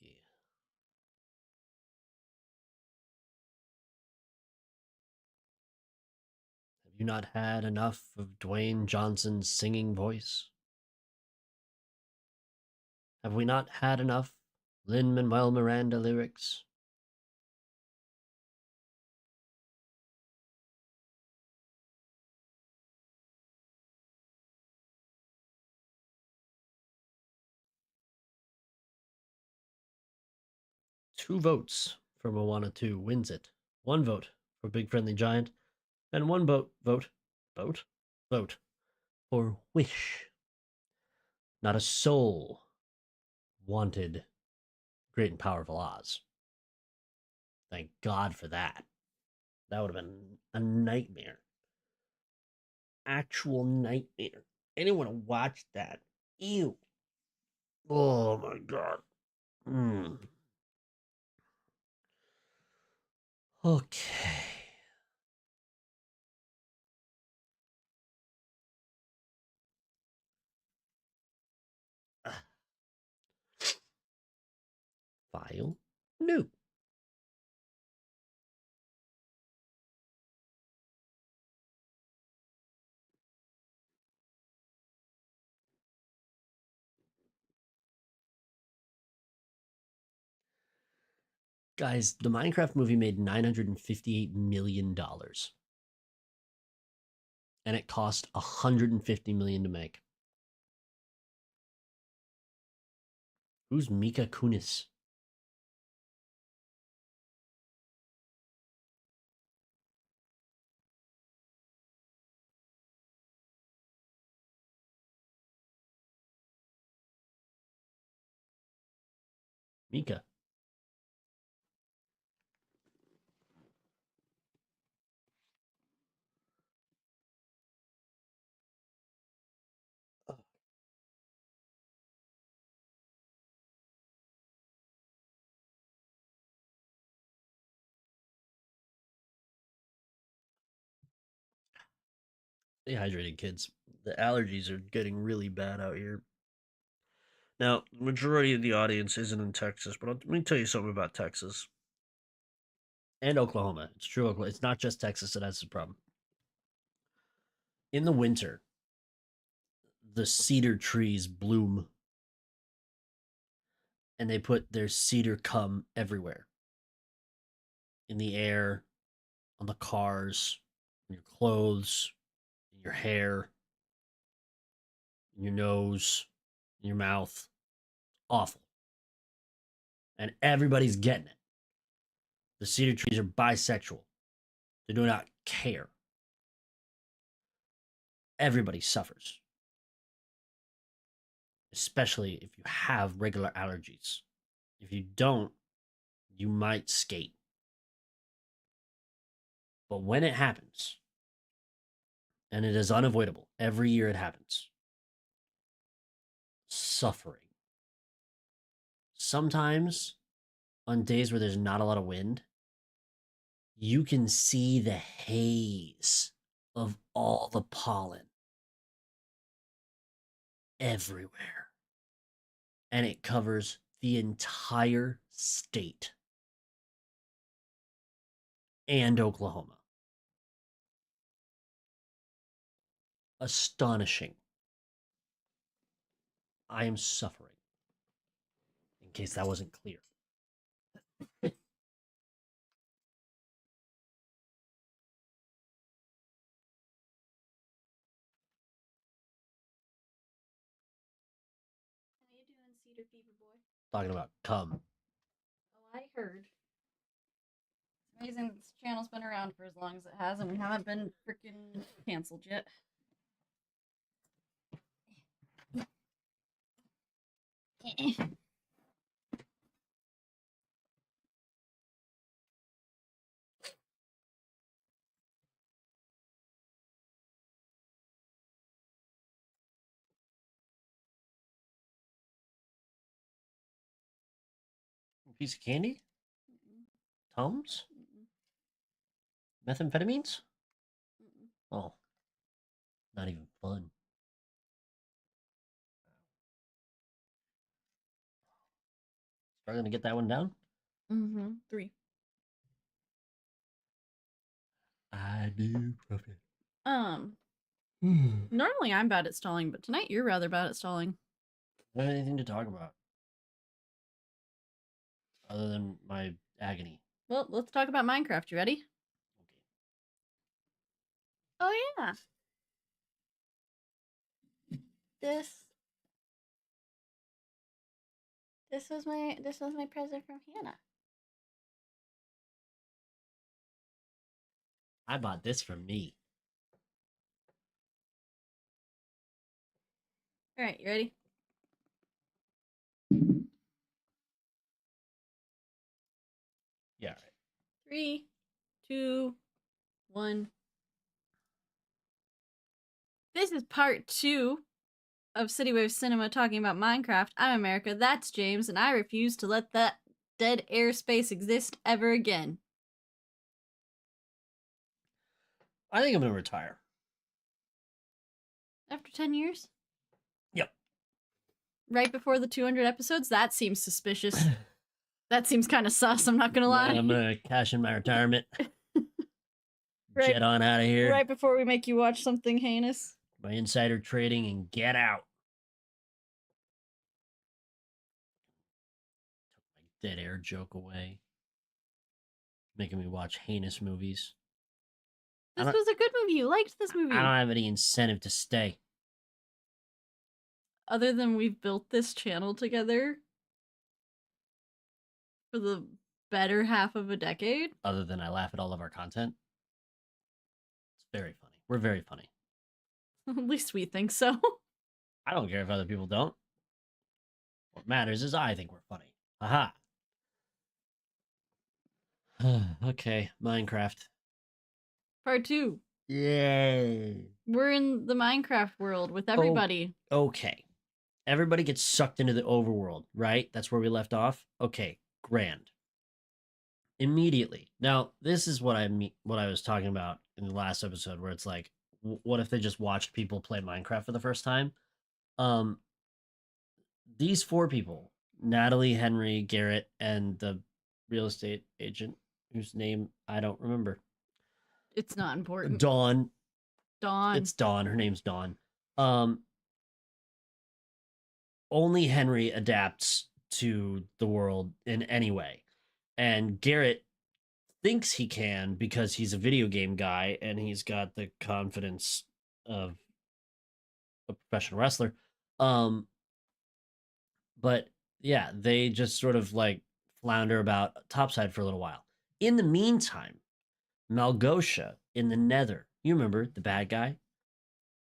Hey. Have you not had enough of Dwayne Johnson's singing voice? Have we not had enough Lin-Manuel Miranda lyrics? Two votes for Moana 2 wins it. One vote for Big Friendly Giant, and one vote for Wish. Not a soul wanted Great and Powerful Oz. Thank God for that. That would have been a nightmare. Actual nightmare. Anyone to watch that? Ew. Oh my God. Mm. Okay. File new. Guys, the Minecraft movie made $958 million. And it cost $150 million to make. Who's Mika Kunis? Mika. Stay hydrated, kids. The allergies are getting really bad out here. Now, the majority of the audience isn't in Texas, but let me tell you something about Texas and Oklahoma. It's true. It's not just Texas that has this problem. In the winter, the cedar trees bloom and they put their cedar cum everywhere in the air, on the cars, in your clothes, in your hair, in your nose, in your mouth. Awful. And everybody's getting it. The cedar trees are bisexual. They do not care. Everybody suffers, especially if you have regular allergies. If you don't, you might skate. But when it happens, and it is unavoidable, every year it happens, suffering. Sometimes on days where there's not a lot of wind, you can see the haze of all the pollen everywhere. And it covers the entire state and Oklahoma. Astonishing. I am suffering. In case that wasn't clear. How you doing, Cedar Fever boy? Talking about cum. Oh, I heard. It's amazing this channel's been around for as long as it has, and we haven't been freaking canceled yet. A piece of candy? Mm-mm, Tums? mm-mm, Methamphetamines? mm-mm. Oh, not even fun. Struggling to get that one down? Mm-hmm. 3. I do profit. Um, Hmm. normally I'm bad at stalling, but tonight you're rather bad at stalling. I don't have anything to talk about other than my agony. Well, let's talk about Minecraft. You ready? Oh yeah. This this was my present from Hannah. I bought this for me. All right, you ready? Yeah, all right. 3, 2, 1. This is part 2 of CityWavesCinema talking about Minecraft. I'm America, that's James, and I refuse to let that dead airspace exist ever again. I think I'm gonna retire. After 10 years? Yep. Right before the 200 episodes? That seems suspicious. That seems kind of sus, I'm not gonna lie. I'm gonna cash in my retirement. Right. Jet on out of here. Right before we make you watch something heinous. My insider trading and get out. Took my dead air joke away. Making me watch heinous movies. This was a good movie. You liked this movie. I don't have any incentive to stay. Other than we've built this channel together for the better half of a decade. Other than I laugh at all of our content. It's very funny. We're very funny. At least we think so. I don't care if other people don't. What matters is I think we're funny. Aha. Okay, Minecraft. Part 2. Yay. We're in the Minecraft world with everybody. Okay. Everybody gets sucked into the overworld, right? That's where we left off. Okay, grand. Immediately. Now, this is what I was talking about in the last episode, where it's like, what if they just watched people play Minecraft for the first time? These 4 people, Natalie, Henry, Garrett, and the real estate agent whose name I don't remember. It's not important. Dawn. Dawn. It's Dawn. Her name's Dawn. Only Henry adapts to the world in any way. And Garrett thinks he can because he's a video game guy and he's got the confidence of a professional wrestler. But yeah, they just sort of like flounder about topside for a little while. In the meantime, Malgosia in the Nether, you remember the bad guy?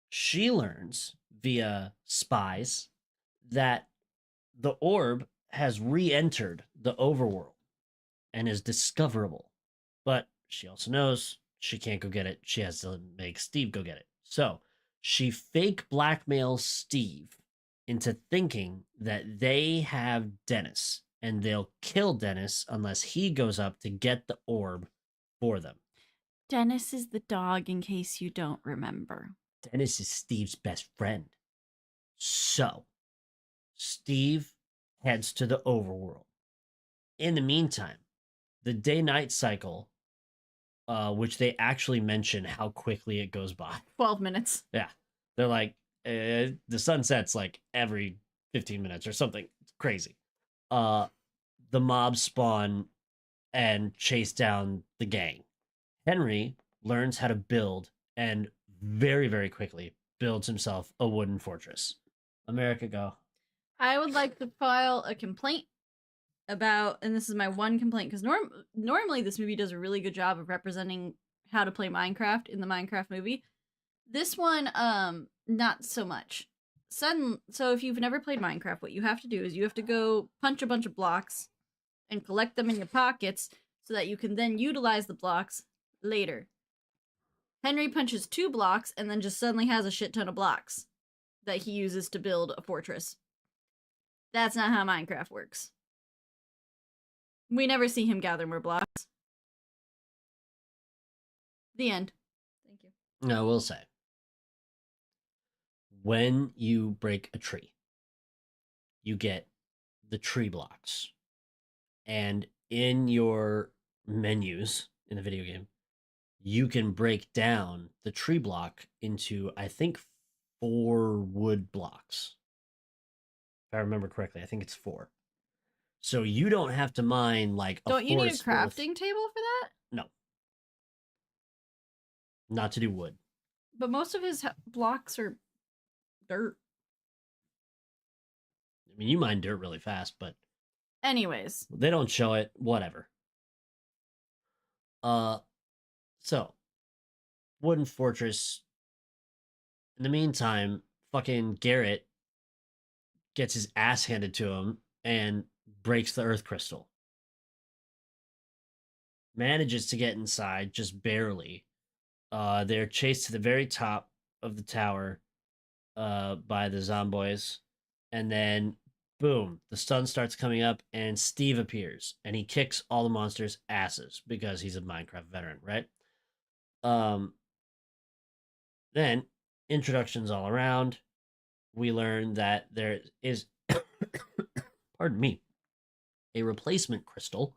She learns via spies that the orb has re-entered the overworld and is discoverable. But she also knows she can't go get it. She has to make Steve go get it. So she fake blackmails Steve into thinking that they have Dennis and they'll kill Dennis unless he goes up to get the orb for them. Dennis is the dog, in case you don't remember. Dennis is Steve's best friend. So Steve heads to the overworld. In the meantime, the day-night cycle, which they actually mention how quickly it goes by. 12 minutes. Yeah. They're like, the sun sets like every 15 minutes or something. It's crazy. The mobs spawn and chase down the gang. Henry learns how to build and very, very quickly builds himself a wooden fortress. America, go. I would like to file a complaint about, and this is my one complaint, because normally this movie does a really good job of representing how to play Minecraft in the Minecraft movie. This one, not so much. So if you've never played Minecraft, what you have to do is you have to go punch a bunch of blocks and collect them in your pockets so that you can then utilize the blocks later. Henry punches 2 blocks and then just suddenly has a shit ton of blocks that he uses to build a fortress. That's not how Minecraft works. We never see him gather more blocks. The end. Thank you. Now, I will say, when you break a tree, you get the tree blocks. And in your menus in the video game, you can break down the tree block into, I think, 4 wood blocks. If I remember correctly, I think it's 4. So you don't have to mine like a Don't you need a forest full of. crafting table for that? No, not to do wood. But most of his blocks are dirt. I mean, you mine dirt really fast, but Anyways, they don't show it. Whatever. Uh, so wooden fortress. In the meantime, fucking Garrett gets his ass handed to him and breaks the earth crystal. Manages to get inside just barely. They're chased to the very top of the tower by the zomboys, and then boom, the sun starts coming up, and Steve appears, and he kicks all the monsters' asses because he's a Minecraft veteran, right? Um, then introductions all around. We learn that there is, pardon me, a replacement crystal,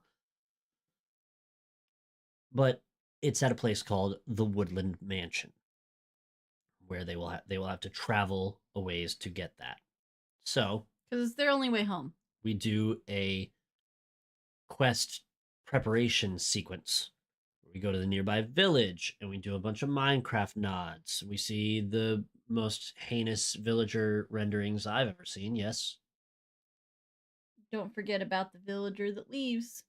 but it's at a place called the Woodland Mansion, where they will have to travel a ways to get that. So because it's their only way home. we do a quest preparation sequence. We go to the nearby village and we do a bunch of Minecraft nods. We see the most heinous villager renderings I've ever seen. Yes. Don't forget about the villager that leaves.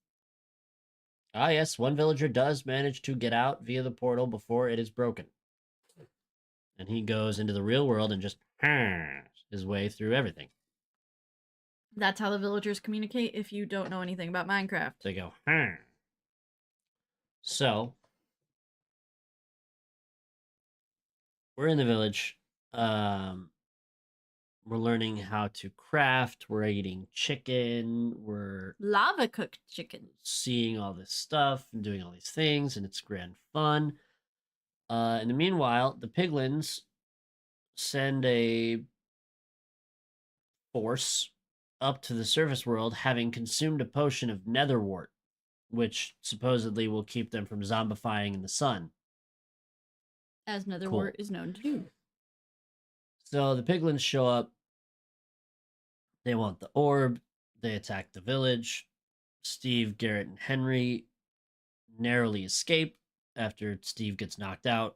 Ah, yes. One villager does manage to get out via the portal before it is broken. And he goes into the real world and just his way through everything. That's how the villagers communicate if you don't know anything about Minecraft. They go, So we're in the village. We're learning how to craft. We're eating chicken. We're Lava cooked chicken. seeing all this stuff and doing all these things, and it's grand fun. In the meanwhile, the piglins send a force up to the surface world, having consumed a potion of netherwort, which supposedly will keep them from zombifying in the sun. As netherwort Cool. is known to do. So the piglins show up. They want the orb. They attack the village. Steve, Garrett, and Henry narrowly escape after Steve gets knocked out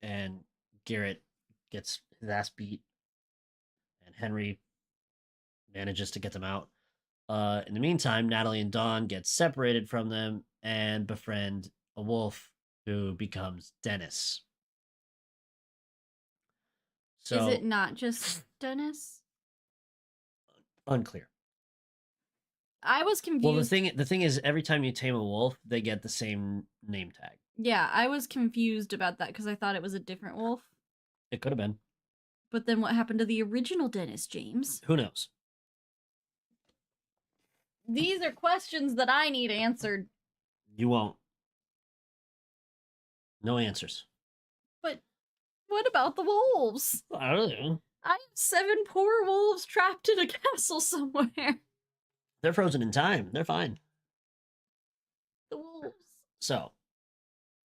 and Garrett gets his ass beat, and Henry manages to get them out. In the meantime, Natalie and Dawn get separated from them and befriend a wolf who becomes Dennis. So, is it not just Dennis? Unclear. I was confused. Well, the thing is, every time you tame a wolf, they get the same name tag. Yeah, I was confused about that because I thought it was a different wolf. It could have been. But then what happened to the original Dennis, James? Who knows? These are questions that I need answered. You won't. No answers. But what about the wolves? I don't know. I have 7 poor wolves trapped in a castle somewhere. They're frozen in time. They're fine. The wolves. So,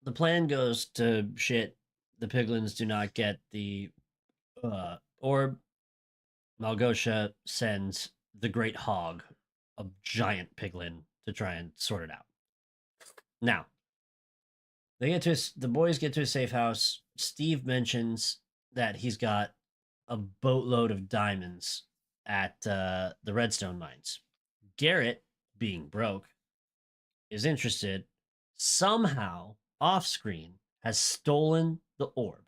the plan goes to shit. The piglins do not get the orb. Malgosia sends the Great Hog, a giant piglin, to try and sort it out. Now, the boys get to a safe house. Steve mentions that he's got a boatload of diamonds at the redstone mines. Garrett, being broke, is interested, somehow off screen, has stolen the orb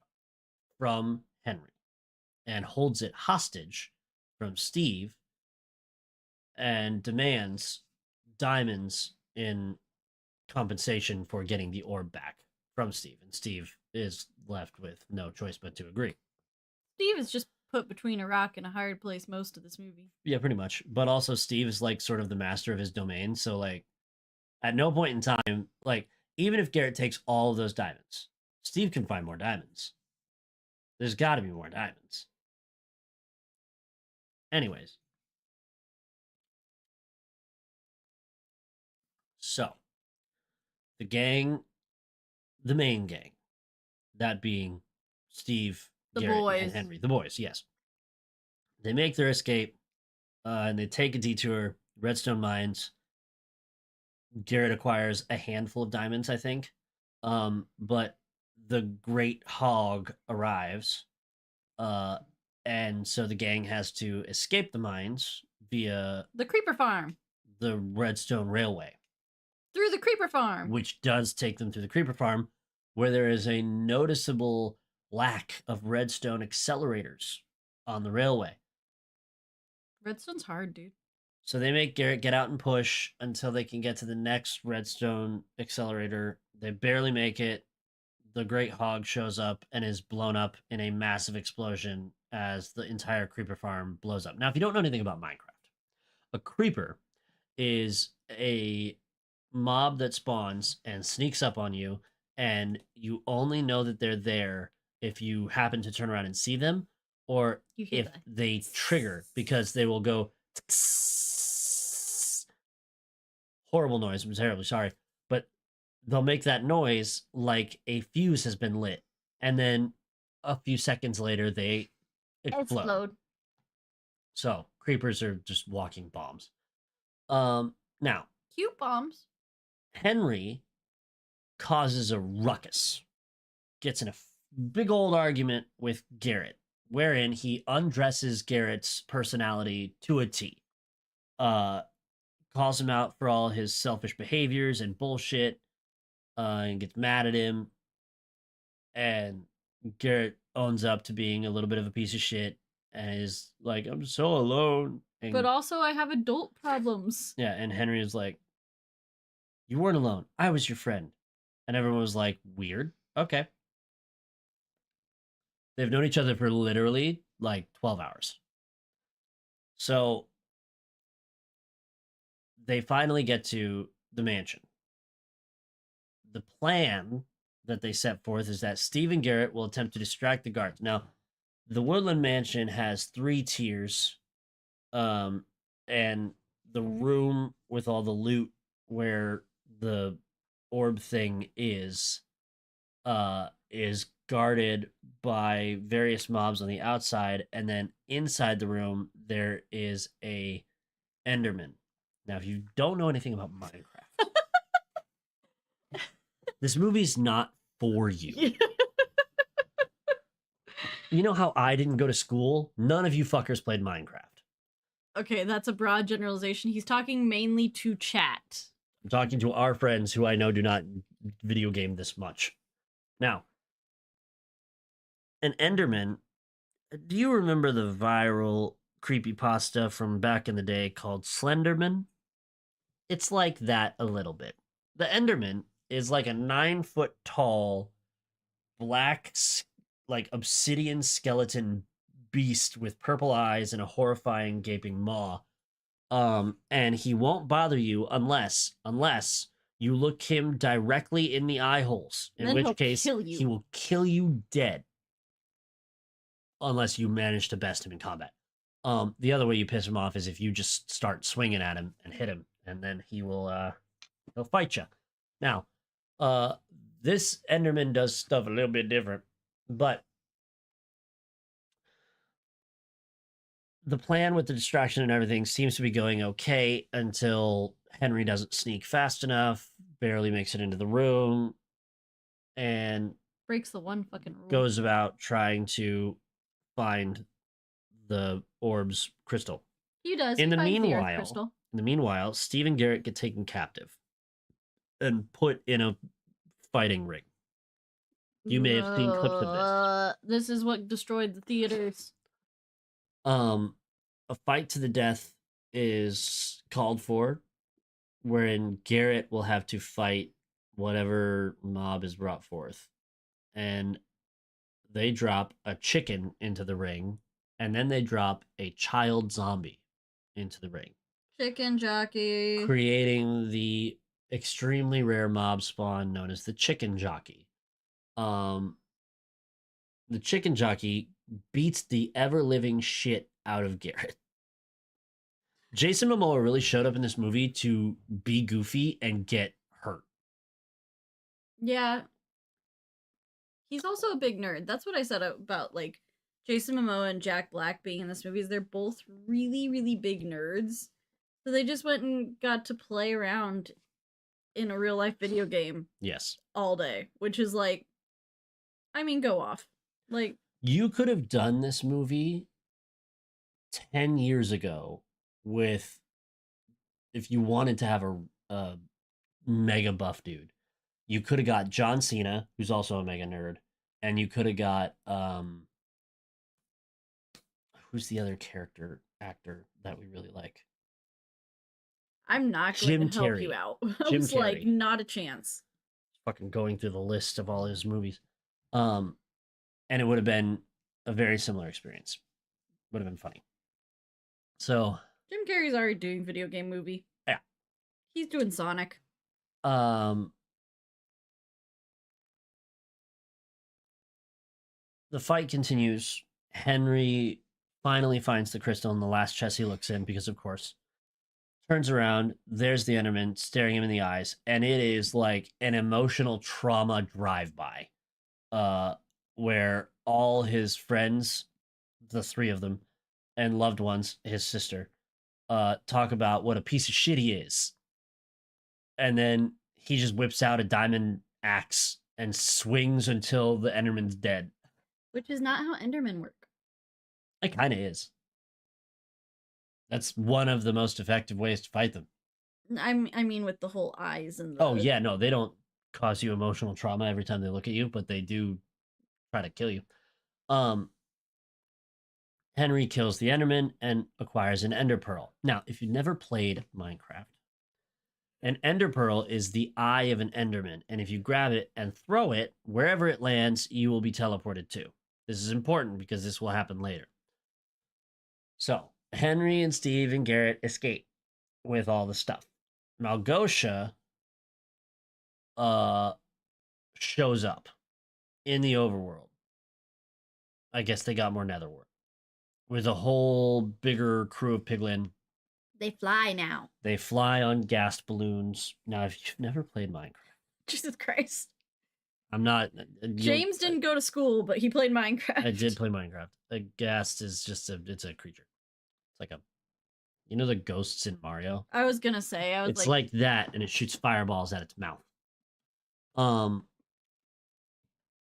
from Henry and holds it hostage from Steve and demands diamonds in compensation for getting the orb back from Steve. And Steve is left with no choice but to agree. Steve is just put between a rock and a hard place most of this movie. Yeah, pretty much. But also Steve is like sort of the master of his domain. So like at no point in time, like even if Garrett takes all of those diamonds, Steve can find more diamonds. There's got to be more diamonds. Anyways, the gang, the main gang, that being Steve, The Garrett, and boys. Henry, the boys, yes. They make their escape and they take a detour, Redstone Mines. Garrett acquires a handful of diamonds, I think. But the Great Hog arrives, uh, and so the gang has to escape the mines via The Creeper Farm. the Redstone Railway, Through the Creeper Farm. which does take them to the Creeper Farm, where there is a noticeable lack of redstone accelerators on the railway. Redstone's hard, dude. So they make Garrett get out and push until they can get to the next redstone accelerator. They barely make it. The Great Hog shows up and is blown up in a massive explosion as the entire creeper farm blows up. Now, if you don't know anything about Minecraft, a creeper is a mob that spawns and sneaks up on you, and you only know that they're there if you happen to turn around and see them, or if they trigger, because they will go horrible noise. I'm terribly sorry, but they'll make that noise like a fuse has been lit, and then a few seconds later they explode. So creepers are just walking bombs. Now cute bombs. Henry causes a ruckus, gets in a big old argument with Garrett, wherein he undresses Garrett's personality to a T. Calls him out for all his selfish behaviors and bullshit, and gets mad at him. And Garrett owns up to being a little bit of a piece of shit and is like, I'm so alone. And, but also, I have adult problems. Yeah, and Henry is like, you weren't alone. I was your friend. And everyone was like, weird. Okay. They've known each other for literally like 12 hours. So they finally get to the mansion. The plan that they set forth is that Steve and Garrett will attempt to distract the guards. Now, the Woodland Mansion has 3 tiers, and the room with all the loot where the orb thing is guarded by various mobs on the outside, and then inside the room there is a Enderman. Now, if you don't know anything about Minecraft, this movie's not for you. You know how I didn't go to school? None of you fuckers played Minecraft. Okay, that's a broad generalization. He's talking mainly to chat. I'm talking to our friends who I know do not video game this much. Now, an Enderman, do you remember the viral creepypasta from back in the day called Slenderman? It's like that a little bit. The Enderman is like a 9-foot tall, black, like obsidian skeleton beast with purple eyes and a horrifying gaping maw. And he won't bother you unless you look him directly in the eye holes, in which case he will kill you dead. Unless you manage to best him in combat. The other way you piss him off is if you just start swinging at him and hit him, and then he'll fight you. Now, this Enderman does stuff a little bit different, but the plan with the distraction and everything seems to be going okay until Henry doesn't sneak fast enough, barely makes it into the room, and breaks the one fucking rule. Goes about trying to find the orb's crystal. He does. In the meanwhile, Steve and Garrett get taken captive and put in a fighting ring. You may have seen clips of this. This is what destroyed the theaters. A fight to the death is called for, wherein Garrett will have to fight whatever mob is brought forth. And they drop a chicken into the ring, and then they drop a child zombie into the ring. Chicken jockey. Creating the extremely rare mob spawn known as the chicken jockey. The chicken jockey beats the ever-living shit out of Garrett. Jason Momoa really showed up in this movie to be goofy and get hurt. Yeah, he's also a big nerd. That's what I said about like Jason Momoa and Jack Black being in this movie. Is they're both really, really big nerds. So they just went and got to play around in a real life video game Yes. all day, which is like, I mean, go off. Like, You could have done this movie 10 years ago with, if you wanted to have a mega buff dude, you could have got John Cena, who's also a mega nerd, and you could have got who's the other character actor that we really like? I'm not going Jim to help you Carrey. out. I Jim was like, Carrey. not a chance. Fucking going through the list of all his movies. Um, and it would have been a very similar experience. Would have been funny. So Jim Carrey's already doing video game movie. yeah. He's doing Sonic. The fight continues. Henry finally finds the crystal in the last chest he looks in because, of course, turns around. There's the Enderman staring him in the eyes, and it is like an emotional trauma drive-by, where all his friends, the three of them, and loved ones, his sister, talk about what a piece of shit he is, and then he just whips out a diamond axe and swings until the Enderman's dead. Which is not how Endermen work. It kind of is. That's one of the most effective ways to fight them. I mean, with the whole eyes and the. Oh yeah, no, they don't cause you emotional trauma every time they look at you, but they do try to kill you. Henry kills the Enderman and acquires an Ender Pearl. Now, if you've never played Minecraft, an Ender Pearl is the eye of an Enderman, and if you grab it and throw it, wherever it lands, you will be teleported to. This is important because this will happen later. So, Henry and Steve and Garrett escape with all the stuff. Malgosia shows up in the overworld. I guess they got more netherworld. With a whole bigger crew of piglin. They fly now. They fly on gas balloons. Now, if you've never played Minecraft, Jesus Christ. I'm not. James didn't go to school, but he played Minecraft. I did play Minecraft. A ghast is just it's a creature. It's like a, you know, the ghosts in Mario. I was gonna say, It's like that, and it shoots fireballs at its mouth.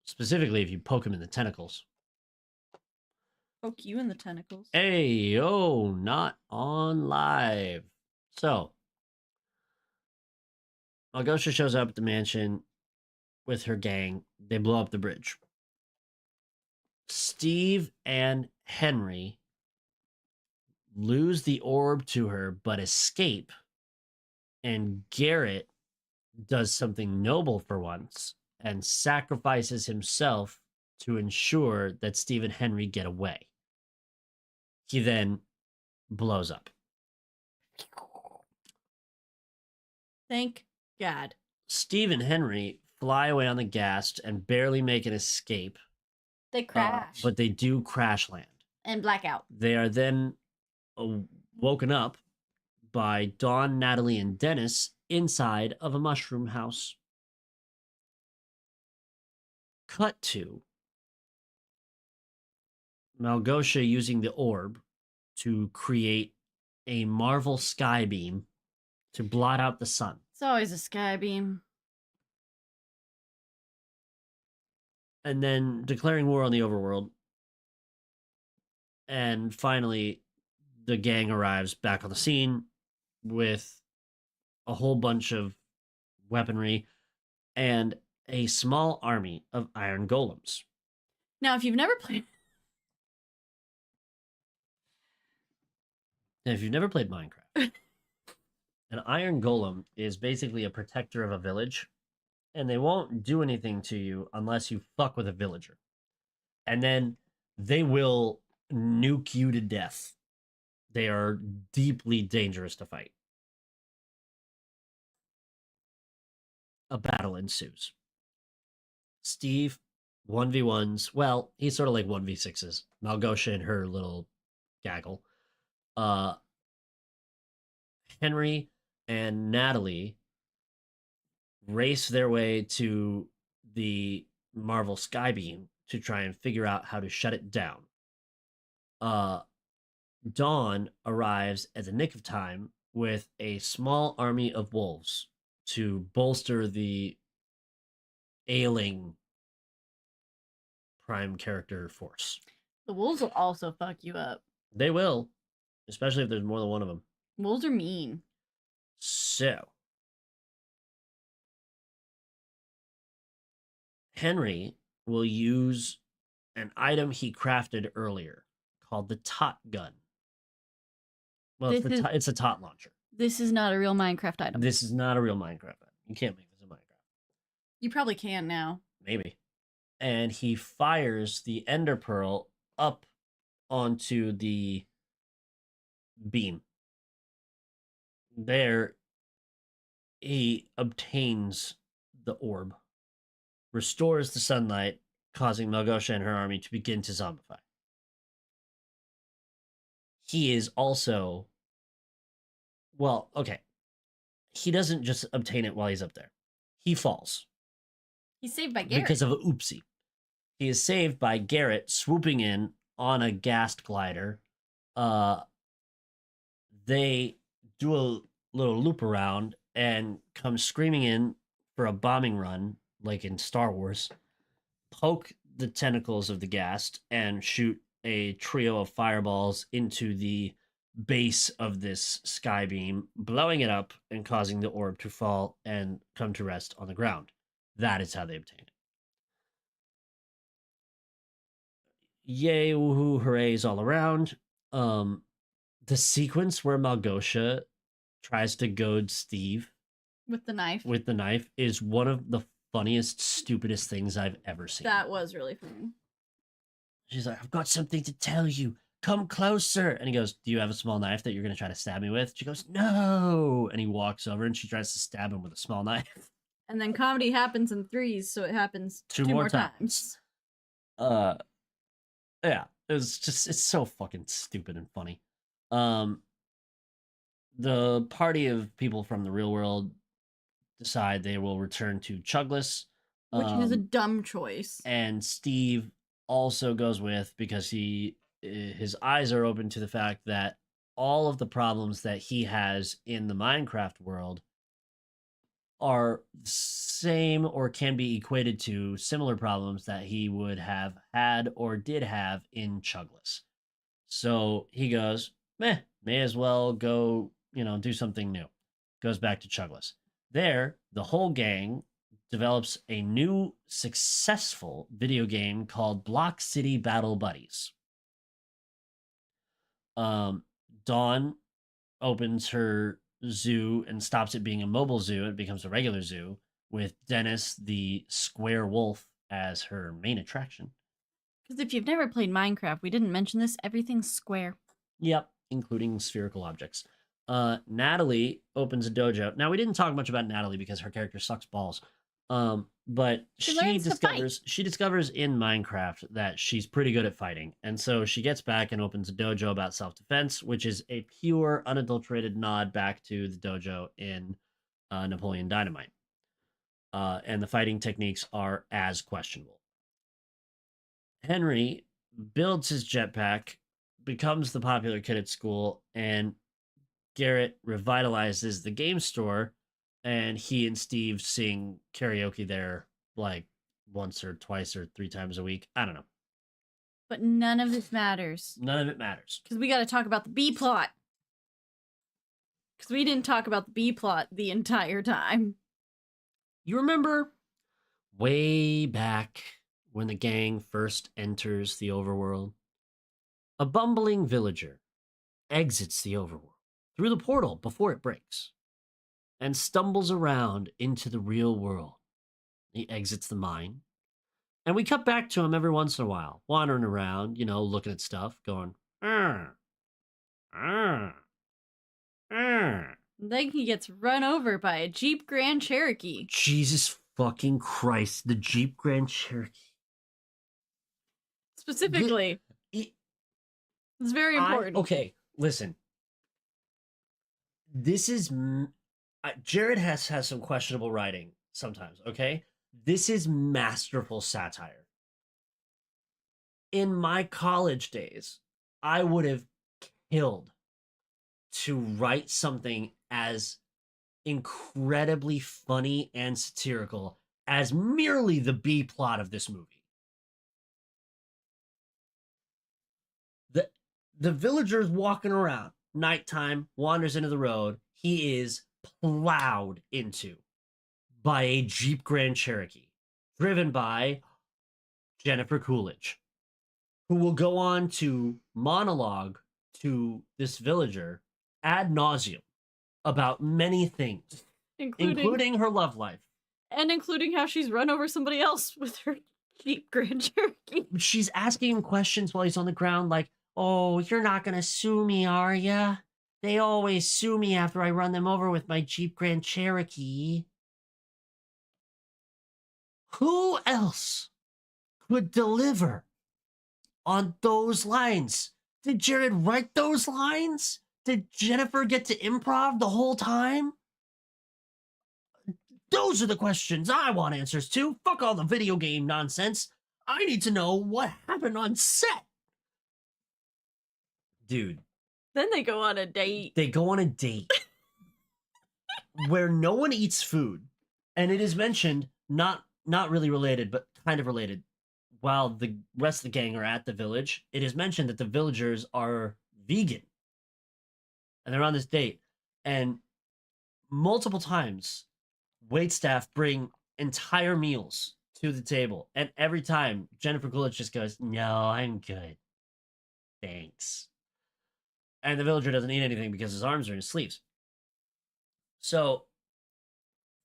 Specifically, if you poke him in the tentacles. Poke you in the tentacles. Hey, yo, not on live. So, Malgosia shows up at the mansion with her gang. They blow up the bridge. Steve and Henry lose the orb to her, but escape. And Garrett does something noble for once and sacrifices himself to ensure that Steve and Henry get away. He then blows up. Thank God. Steve and Henry fly away on the ghast and barely make an escape. They crash. But they do crash land. And blackout. They are then woken up by Dawn, Natalie, and Dennis inside of a mushroom house. Cut to Malgosia using the orb to create a Marvel sky beam to blot out the sun. It's always a sky beam. And then declaring war on the overworld. And finally, the gang arrives back on the scene with a whole bunch of weaponry and a small army of iron golems. Now, if you've never played Minecraft, an iron golem is basically a protector of a village, and they won't do anything to you unless you fuck with a villager. And then they will nuke you to death. They are deeply dangerous to fight. A battle ensues. Steve 1v1s. Well, he's sort of like 1v6s. Malgosia and her little gaggle. Henry and Natalie race their way to the Marvel Skybeam to try and figure out how to shut it down. Uh, Dawn arrives at the nick of time with a small army of wolves to bolster the ailing prime character force. The wolves will also fuck you up. They will, especially if there's more than one of them. Wolves are mean. So, Henry will use an item he crafted earlier called the tot gun. Well, it's a tot launcher. This is not a real Minecraft item. This is not a real Minecraft item. You can't make this in Minecraft. You probably can now. Maybe. And he fires the ender pearl up onto the beam. There, he obtains the orb, restores the sunlight, causing Malgosha and her army to begin to zombify. He is also, well, okay. He doesn't just obtain it while he's up there. He falls. He's saved by Garrett. Because of a oopsie. He is saved by Garrett swooping in on a ghast glider. They do a little loop around and come screaming in for a bombing run, like in Star Wars, poke the tentacles of the ghast, and shoot a trio of fireballs into the base of this sky beam, blowing it up and causing the orb to fall and come to rest on the ground. That is how they obtain it. Yay, woohoo, hoorays all around. The sequence where Malgosha tries to goad Steve with the knife is one of the funniest, stupidest things I've ever seen. That was really funny. She's like, I've got something to tell you. Come closer. And he goes, do you have a small knife that you're going to try to stab me with? She goes, no. And he walks over and she tries to stab him with a small knife. And then comedy happens in threes, so it happens two more times. Yeah, it's so fucking stupid and funny. The party of people from the real world decide they will return to Chugless, which is a dumb choice. And Steve also goes with, because his eyes are open to the fact that all of the problems that he has in the Minecraft world are same or can be equated to similar problems that he would have had or did have in Chugless. So he goes, may as well go, do something new. Goes back to Chugless. There, the whole gang develops a new successful video game called Block City Battle Buddies. Dawn opens her zoo and stops it being a mobile zoo. It becomes a regular zoo with Dennis the square wolf as her main attraction. Because if you've never played Minecraft, we didn't mention this, everything's square. Yep, including spherical objects. Natalie opens a dojo. Now, we didn't talk much about Natalie because her character sucks balls. But she discovers in Minecraft that she's pretty good at fighting. And so she gets back and opens a dojo about self-defense, which is a pure, unadulterated nod back to the dojo in Napoleon Dynamite. And the fighting techniques are as questionable. Henry builds his jetpack, becomes the popular kid at school, and Garrett revitalizes the game store, and he and Steve sing karaoke there like once or twice or 3 times a week. I don't know. But none of this matters. None of it matters. Because we got to talk about the B plot. Because we didn't talk about the B plot the entire time. You remember way back when the gang first enters the overworld? A bumbling villager exits the overworld through the portal before it breaks and stumbles around into the real world. He exits the mine, and we cut back to him every once in a while, wandering around, looking at stuff, going, Then he gets run over by a Jeep Grand Cherokee. Jesus fucking Christ, the Jeep Grand Cherokee. Specifically. It's very important. Okay, listen. This is... Jared has some questionable writing. sometimes, okay? This is masterful satire. In my college days, I would have killed to write something as incredibly funny and satirical as merely the B plot of this movie. The the villager's walking around, nighttime, wanders into the road. He is plowed into by a Jeep Grand Cherokee, driven by Jennifer Coolidge, who will go on to monologue to this villager ad nauseum about many things, including her love life. And including how she's run over somebody else with her Jeep Grand Cherokee. She's asking him questions while he's on the ground, like, "Oh, you're not gonna sue me, are ya? They always sue me after I run them over with my Jeep Grand Cherokee." Who else could deliver on those lines? Did Jared write those lines? Did Jennifer get to improv the whole time? Those are the questions I want answers to. Fuck all the video game nonsense. I need to know what happened on set. Dude. Then they go on a date. They go on a date where no one eats food. And it is mentioned, not really related, but kind of related. While the rest of the gang are at the village, it is mentioned that the villagers are vegan. And they're on this date. And multiple times, waitstaff bring entire meals to the table. And every time, Jennifer Coolidge just goes, "No, I'm good. Thanks." And the villager doesn't eat anything because his arms are in his sleeves. So,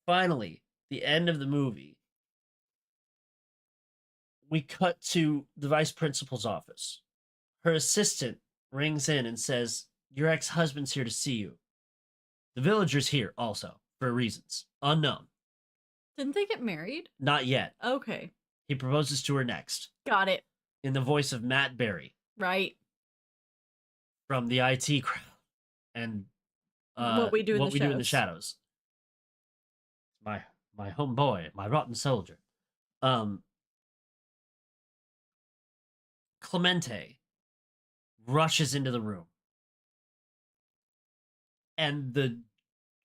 finally, the end of the movie, we cut to the vice principal's office. Her assistant rings in and says, "Your ex-husband's here to see you." The villager's here also, for reasons unknown. Didn't they get married? Not yet. Okay. He proposes to her next. Got it. In the voice of Matt Berry. Right. From the IT crowd. And What We Do in the Shadows. My homeboy, my rotten soldier. Clemente rushes into the room. And the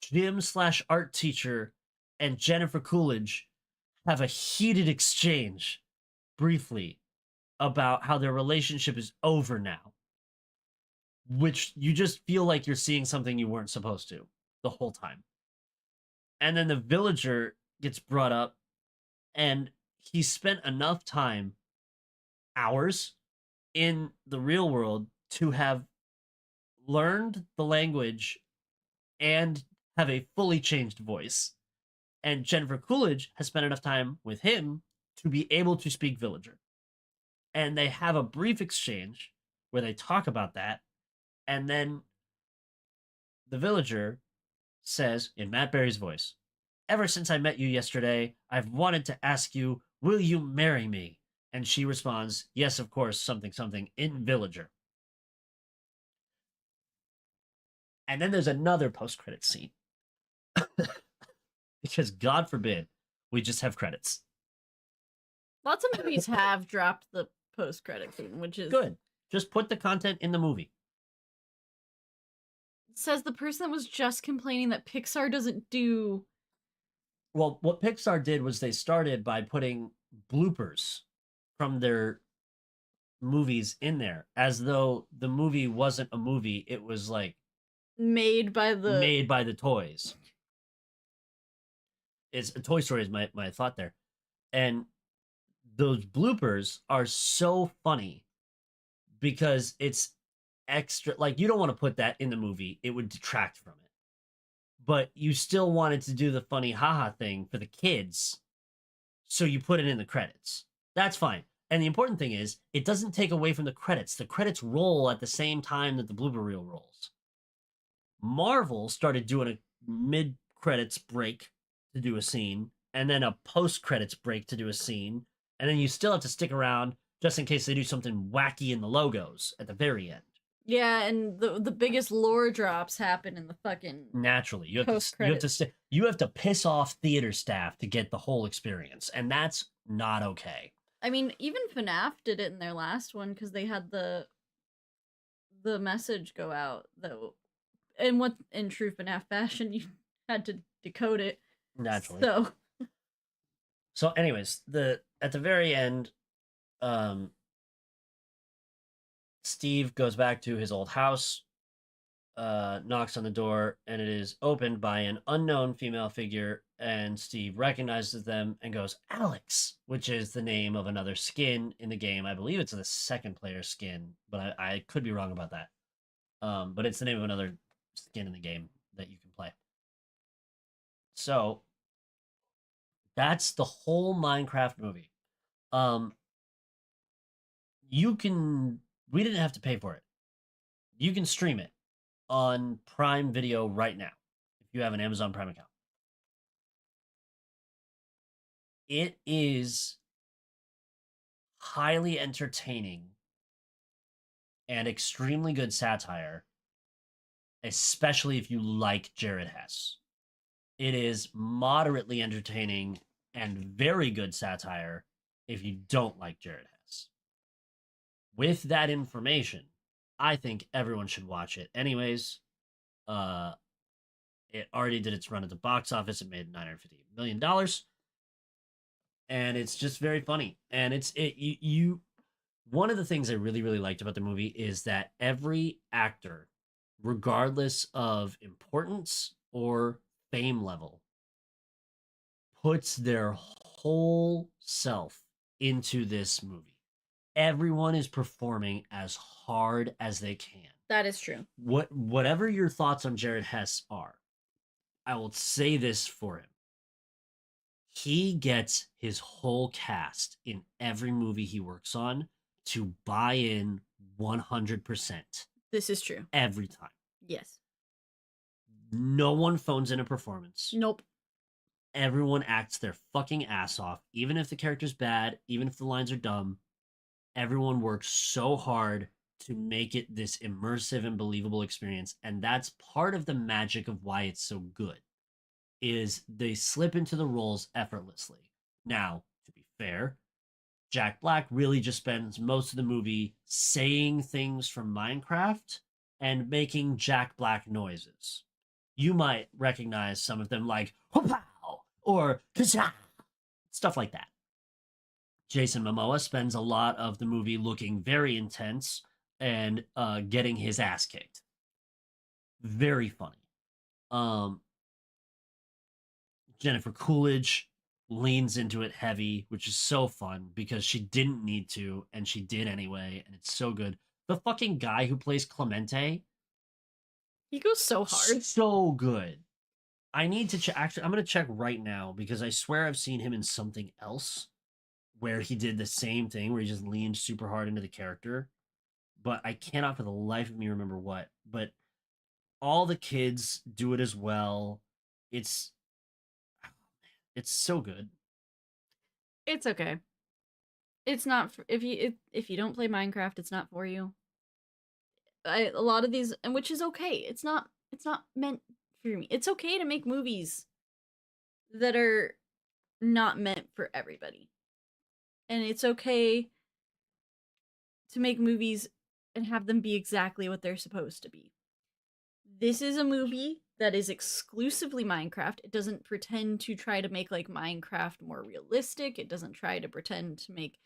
gym/art teacher and Jennifer Coolidge have a heated exchange briefly about how their relationship is over now, which you just feel like you're seeing something you weren't supposed to the whole time. And then the villager gets brought up, and he spent enough time, hours, in the real world to have learned the language and have a fully changed voice. And Jennifer Coolidge has spent enough time with him to be able to speak villager. And they have a brief exchange where they talk about that. And then the villager says, in Matt Berry's voice, "Ever since I met you yesterday, I've wanted to ask you, will you marry me?" And she responds, "Yes, of course, something, something," in villager. And then there's another post-credit scene. Because God forbid we just have credits. Lots of movies have dropped the post-credit scene, which is good. Just put the content in the movie. Says the person that was just complaining that Pixar doesn't do. Well, what Pixar did was they started by putting bloopers from their movies in there, as though the movie wasn't a movie. It was like made by the toys. It's Toy Story is my thought there. And those bloopers are so funny because it's extra, like, you don't want to put that in the movie. It would detract from it. But you still wanted to do the funny haha thing for the kids. So you put it in the credits. That's fine. And the important thing is, it doesn't take away from the credits. The credits roll at the same time that the blooper reel rolls. Marvel started doing a mid-credits break to do a scene, and then a post-credits break to do a scene, and then you still have to stick around just in case they do something wacky in the logos at the very end. Yeah, and the biggest lore drops happen in the fucking Naturally, post you have to credits. you have to piss off theater staff to get the whole experience, and that's not okay. I mean, even FNAF did it in their last one because they had the message go out though, and what in true FNAF fashion, you had to decode it. Naturally. So So, anyways, the at the very end, um, Steve goes back to his old house, knocks on the door, and it is opened by an unknown female figure. And Steve recognizes them and goes, Alex, which is the name of another skin in the game. I believe it's the second player skin, but I could be wrong about that. But it's the name of another skin in the game that you can play. So that's the whole Minecraft movie. Um, you can, we didn't have to pay for it. You can stream it on Prime Video right now if you have an Amazon Prime account. It is highly entertaining and extremely good satire, especially if you like Jared Hess. It is moderately entertaining and very good satire if you don't like Jared Hess. With that information, I think everyone should watch it. Anyways, uh, it already did its run at the box office. It made $950 million, and it's just very funny. And you one of the things I really liked about the movie is that every actor, regardless of importance or fame level, puts their whole self into this movie. Everyone is performing as hard as they can. that is true. Whatever your thoughts on Jared Hess are, I will say this for him. He gets his whole cast in every movie he works on to buy in 100% This is true. every time. Yes. No one phones in a performance. Nope. Everyone acts their fucking ass off, even if the character's bad, even if the lines are dumb. Everyone works so hard to make it this immersive and believable experience, and that's part of the magic of why it's so good. Is they slip into the roles effortlessly. Now, to be fair, Jack Black really just spends most of the movie saying things from Minecraft and making Jack Black noises. You might recognize some of them like "Pow" or "Kasha," stuff like that. Jason Momoa spends a lot of the movie looking very intense and getting his ass kicked. Very funny. Um, Jennifer Coolidge leans into it heavy, which is so fun because she didn't need to and she did anyway, and it's so good. The fucking guy who plays Clemente, He goes so hard. so good. I need to check. Actually, I'm gonna check right now because I swear I've seen him in something else where he did the same thing where he just leaned super hard into the character, but I cannot for the life of me remember what. But all the kids do it as well. It's it's so good. It's okay. It's not for, if you don't play Minecraft, it's not for you. A lot of these, and which is okay. It's not meant for me. It's okay to make movies that are not meant for everybody. And it's okay to make movies and have them be exactly what they're supposed to be. This is a movie that is exclusively Minecraft. It doesn't pretend to try to make like Minecraft more realistic. It doesn't try to pretend to make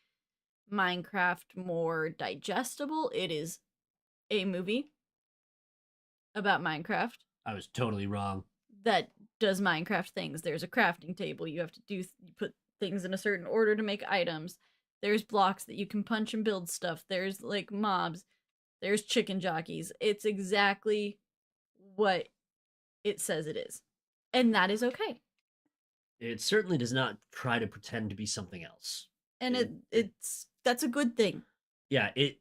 Minecraft more digestible. It is a movie about Minecraft I was totally wrong. that does Minecraft things. There's a crafting table. You have to you put things in a certain order to make items. There's blocks that you can punch and build stuff. There's like mobs. There's chicken jockeys. It's exactly what it says it is. And that is okay. It certainly does not try to pretend to be something else. And it's that's a good thing. Yeah, it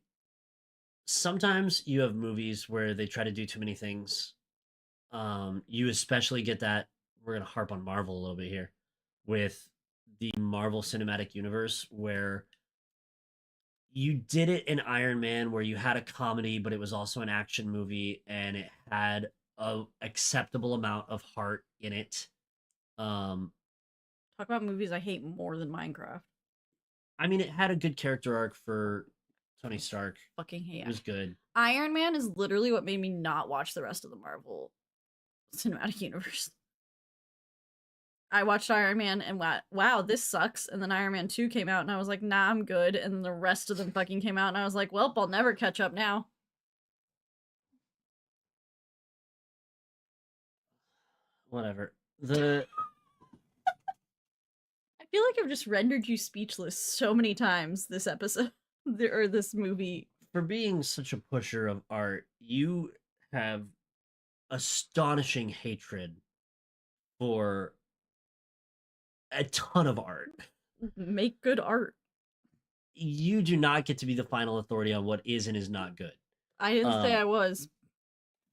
sometimes you have movies where they try to do too many things. You especially get that. We're gonna harp on Marvel a little bit here with the Marvel Cinematic Universe, where you did it in Iron Man where you had a comedy, but it was also an action movie, and it had a acceptable amount of heart in it. Um, Talk about movies I hate more than Minecraft. I mean, it had a good character arc for Tony Stark. Fucking hate It was good. Iron Man is literally what made me not watch the rest of the Marvel Cinematic Universe. I watched Iron Man and wow, this sucks. And then Iron Man 2 came out and I was like, nah, I'm good. And then the rest of them fucking came out and I was like, well, I'll never catch up now. Whatever. The I feel like I've just rendered you speechless so many times this episode or this movie. For being such a pusher of art, you have astonishing hatred for a ton of art. Make good art. You do not get to be the final authority on what is and is not good. I didn't say I was.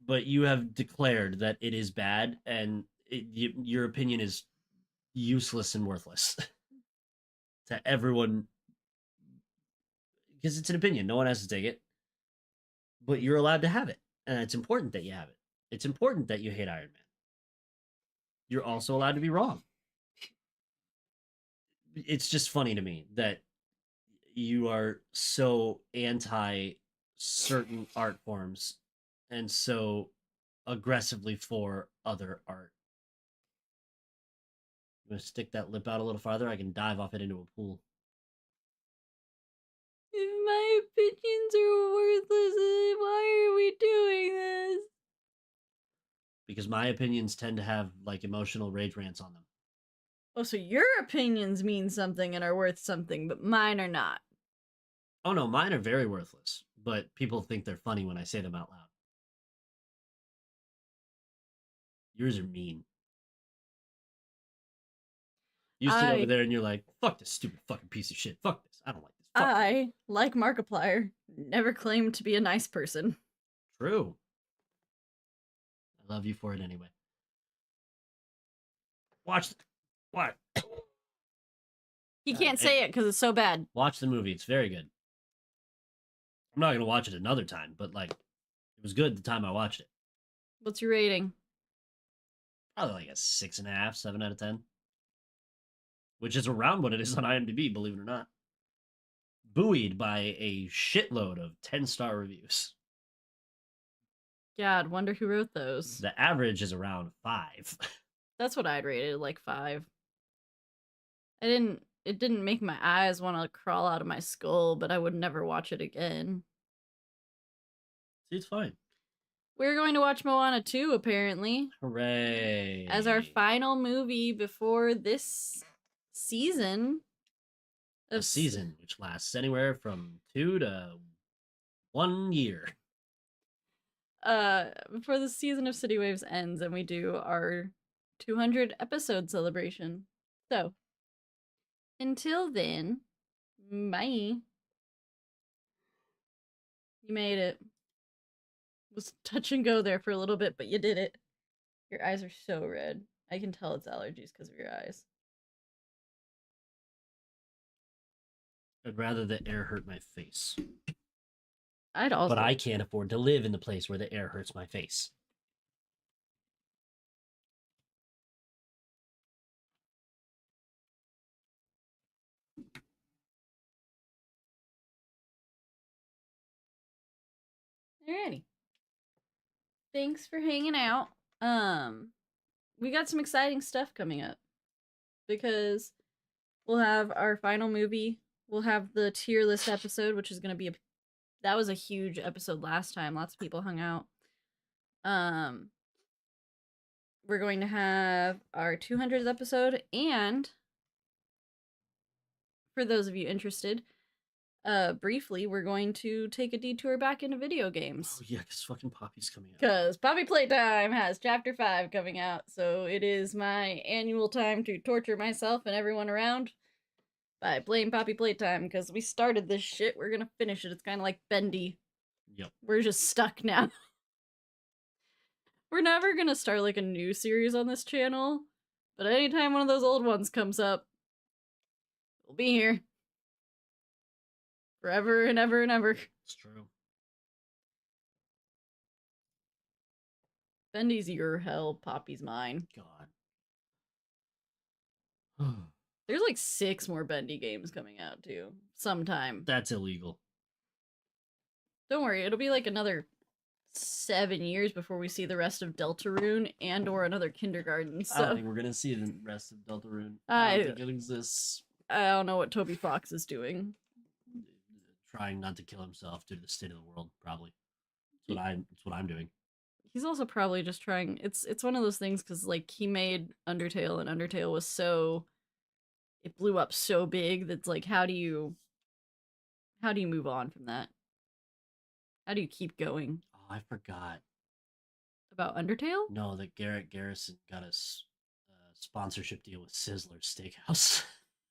But you have declared that it is bad, and your opinion is useless and worthless to everyone because it's an opinion. No one has to take it, but you're allowed to have it, and it's important that you have it. It's important that you hate Iron Man. You're also allowed to be wrong. It's just funny to me that you are so anti certain art forms and so aggressively for other art. I'm gonna stick that lip out a little farther. I can dive off it into a pool. If my opinions are worthless, why are we doing this? Because my opinions tend to have like emotional rage rants on them. Oh, so your opinions mean something and are worth something, but mine are not. Oh no, mine are very worthless, but people think they're funny when I say them out loud. Yours are mean. You sit over there and you're like, fuck this stupid fucking piece of shit. Fuck this. I don't like this. Fuck I, like Markiplier, never claimed to be a nice person. True. I love you for it anyway. Watch. What? He can't say it because it's so bad. Watch the movie. It's very good. I'm not gonna watch it another time, but like, it was good the time I watched it. What's your rating? Probably like a 6.5, 7 out of 10, which is around what it is on IMDb, believe it or not. Buoyed by a shitload of 10-star reviews. God, wonder who wrote those. The average is around 5. That's what I'd rate it, like 5. It didn't make my eyes want to crawl out of my skull, but I would never watch it again. See, it's fine. We're going to watch Moana 2, apparently. Hooray. As our final movie before this season. A season, which lasts anywhere from 2 to 1 year. Before the season of City Waves ends and we do our 200 episode celebration. So, until then, bye. You made it. It was touch and go there for a little bit, but you did it. Your eyes are so red. I can tell it's allergies because of your eyes. I'd rather the air hurt my face. I'd also. But I can't afford to live in the place where the air hurts my face. Alrighty. Thanks for hanging out. We got some exciting stuff coming up because we'll have our final movie. We'll have the tier list episode, which is going to be that was a huge episode last time. Lots of people hung out. We're going to have our 200th episode, and for those of you interested, briefly, we're going to take a detour back into video games. Oh yeah, because fucking Poppy's coming out. Because Poppy Playtime has Chapter 5 coming out, so it is my annual time to torture myself and everyone around by playing Poppy Playtime, because we started this shit, we're gonna finish it. It's kind of like Bendy. Yep. We're just stuck now. We're never gonna start like a new series on this channel, but anytime one of those old ones comes up, we'll be here. forever and ever and ever. It's true. Bendy's your hell, Poppy's mine. God. There's like 6 more Bendy games coming out too. Sometime. That's illegal. Don't worry, it'll be like another 7 years before we see the rest of Deltarune and or another kindergarten. So I don't think we're gonna see the rest of Deltarune. I don't think it exists. I don't know what Toby Fox is doing. Trying not to kill himself due to the state of the world, probably. That's what I'm doing. He's also probably just trying. It's one of those things because like he made Undertale and Undertale was so, it blew up so big that's like how do you move on from that? How do you keep going? Oh, I forgot About Undertale? No, that Garrett Garrison got a sponsorship deal with Sizzler Steakhouse.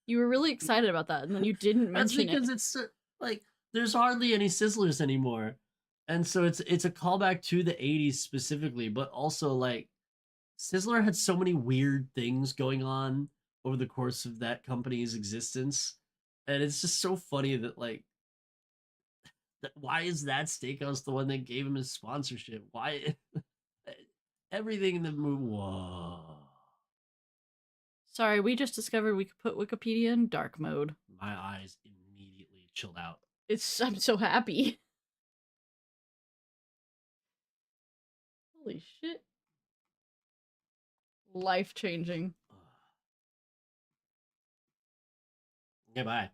You were really excited about that, and then you didn't mention That's because it's like there's hardly any Sizzlers anymore, and so it's a callback to the '80s specifically, but also like Sizzler had so many weird things going on over the course of that company's existence, and it's just so funny that like why is that steakhouse the one that gave him his sponsorship? Why everything in the movie? Whoa. Sorry, we just discovered we could put Wikipedia in dark mode. My eyes immediately chilled out. I'm so happy. Holy shit. Life changing. Goodbye.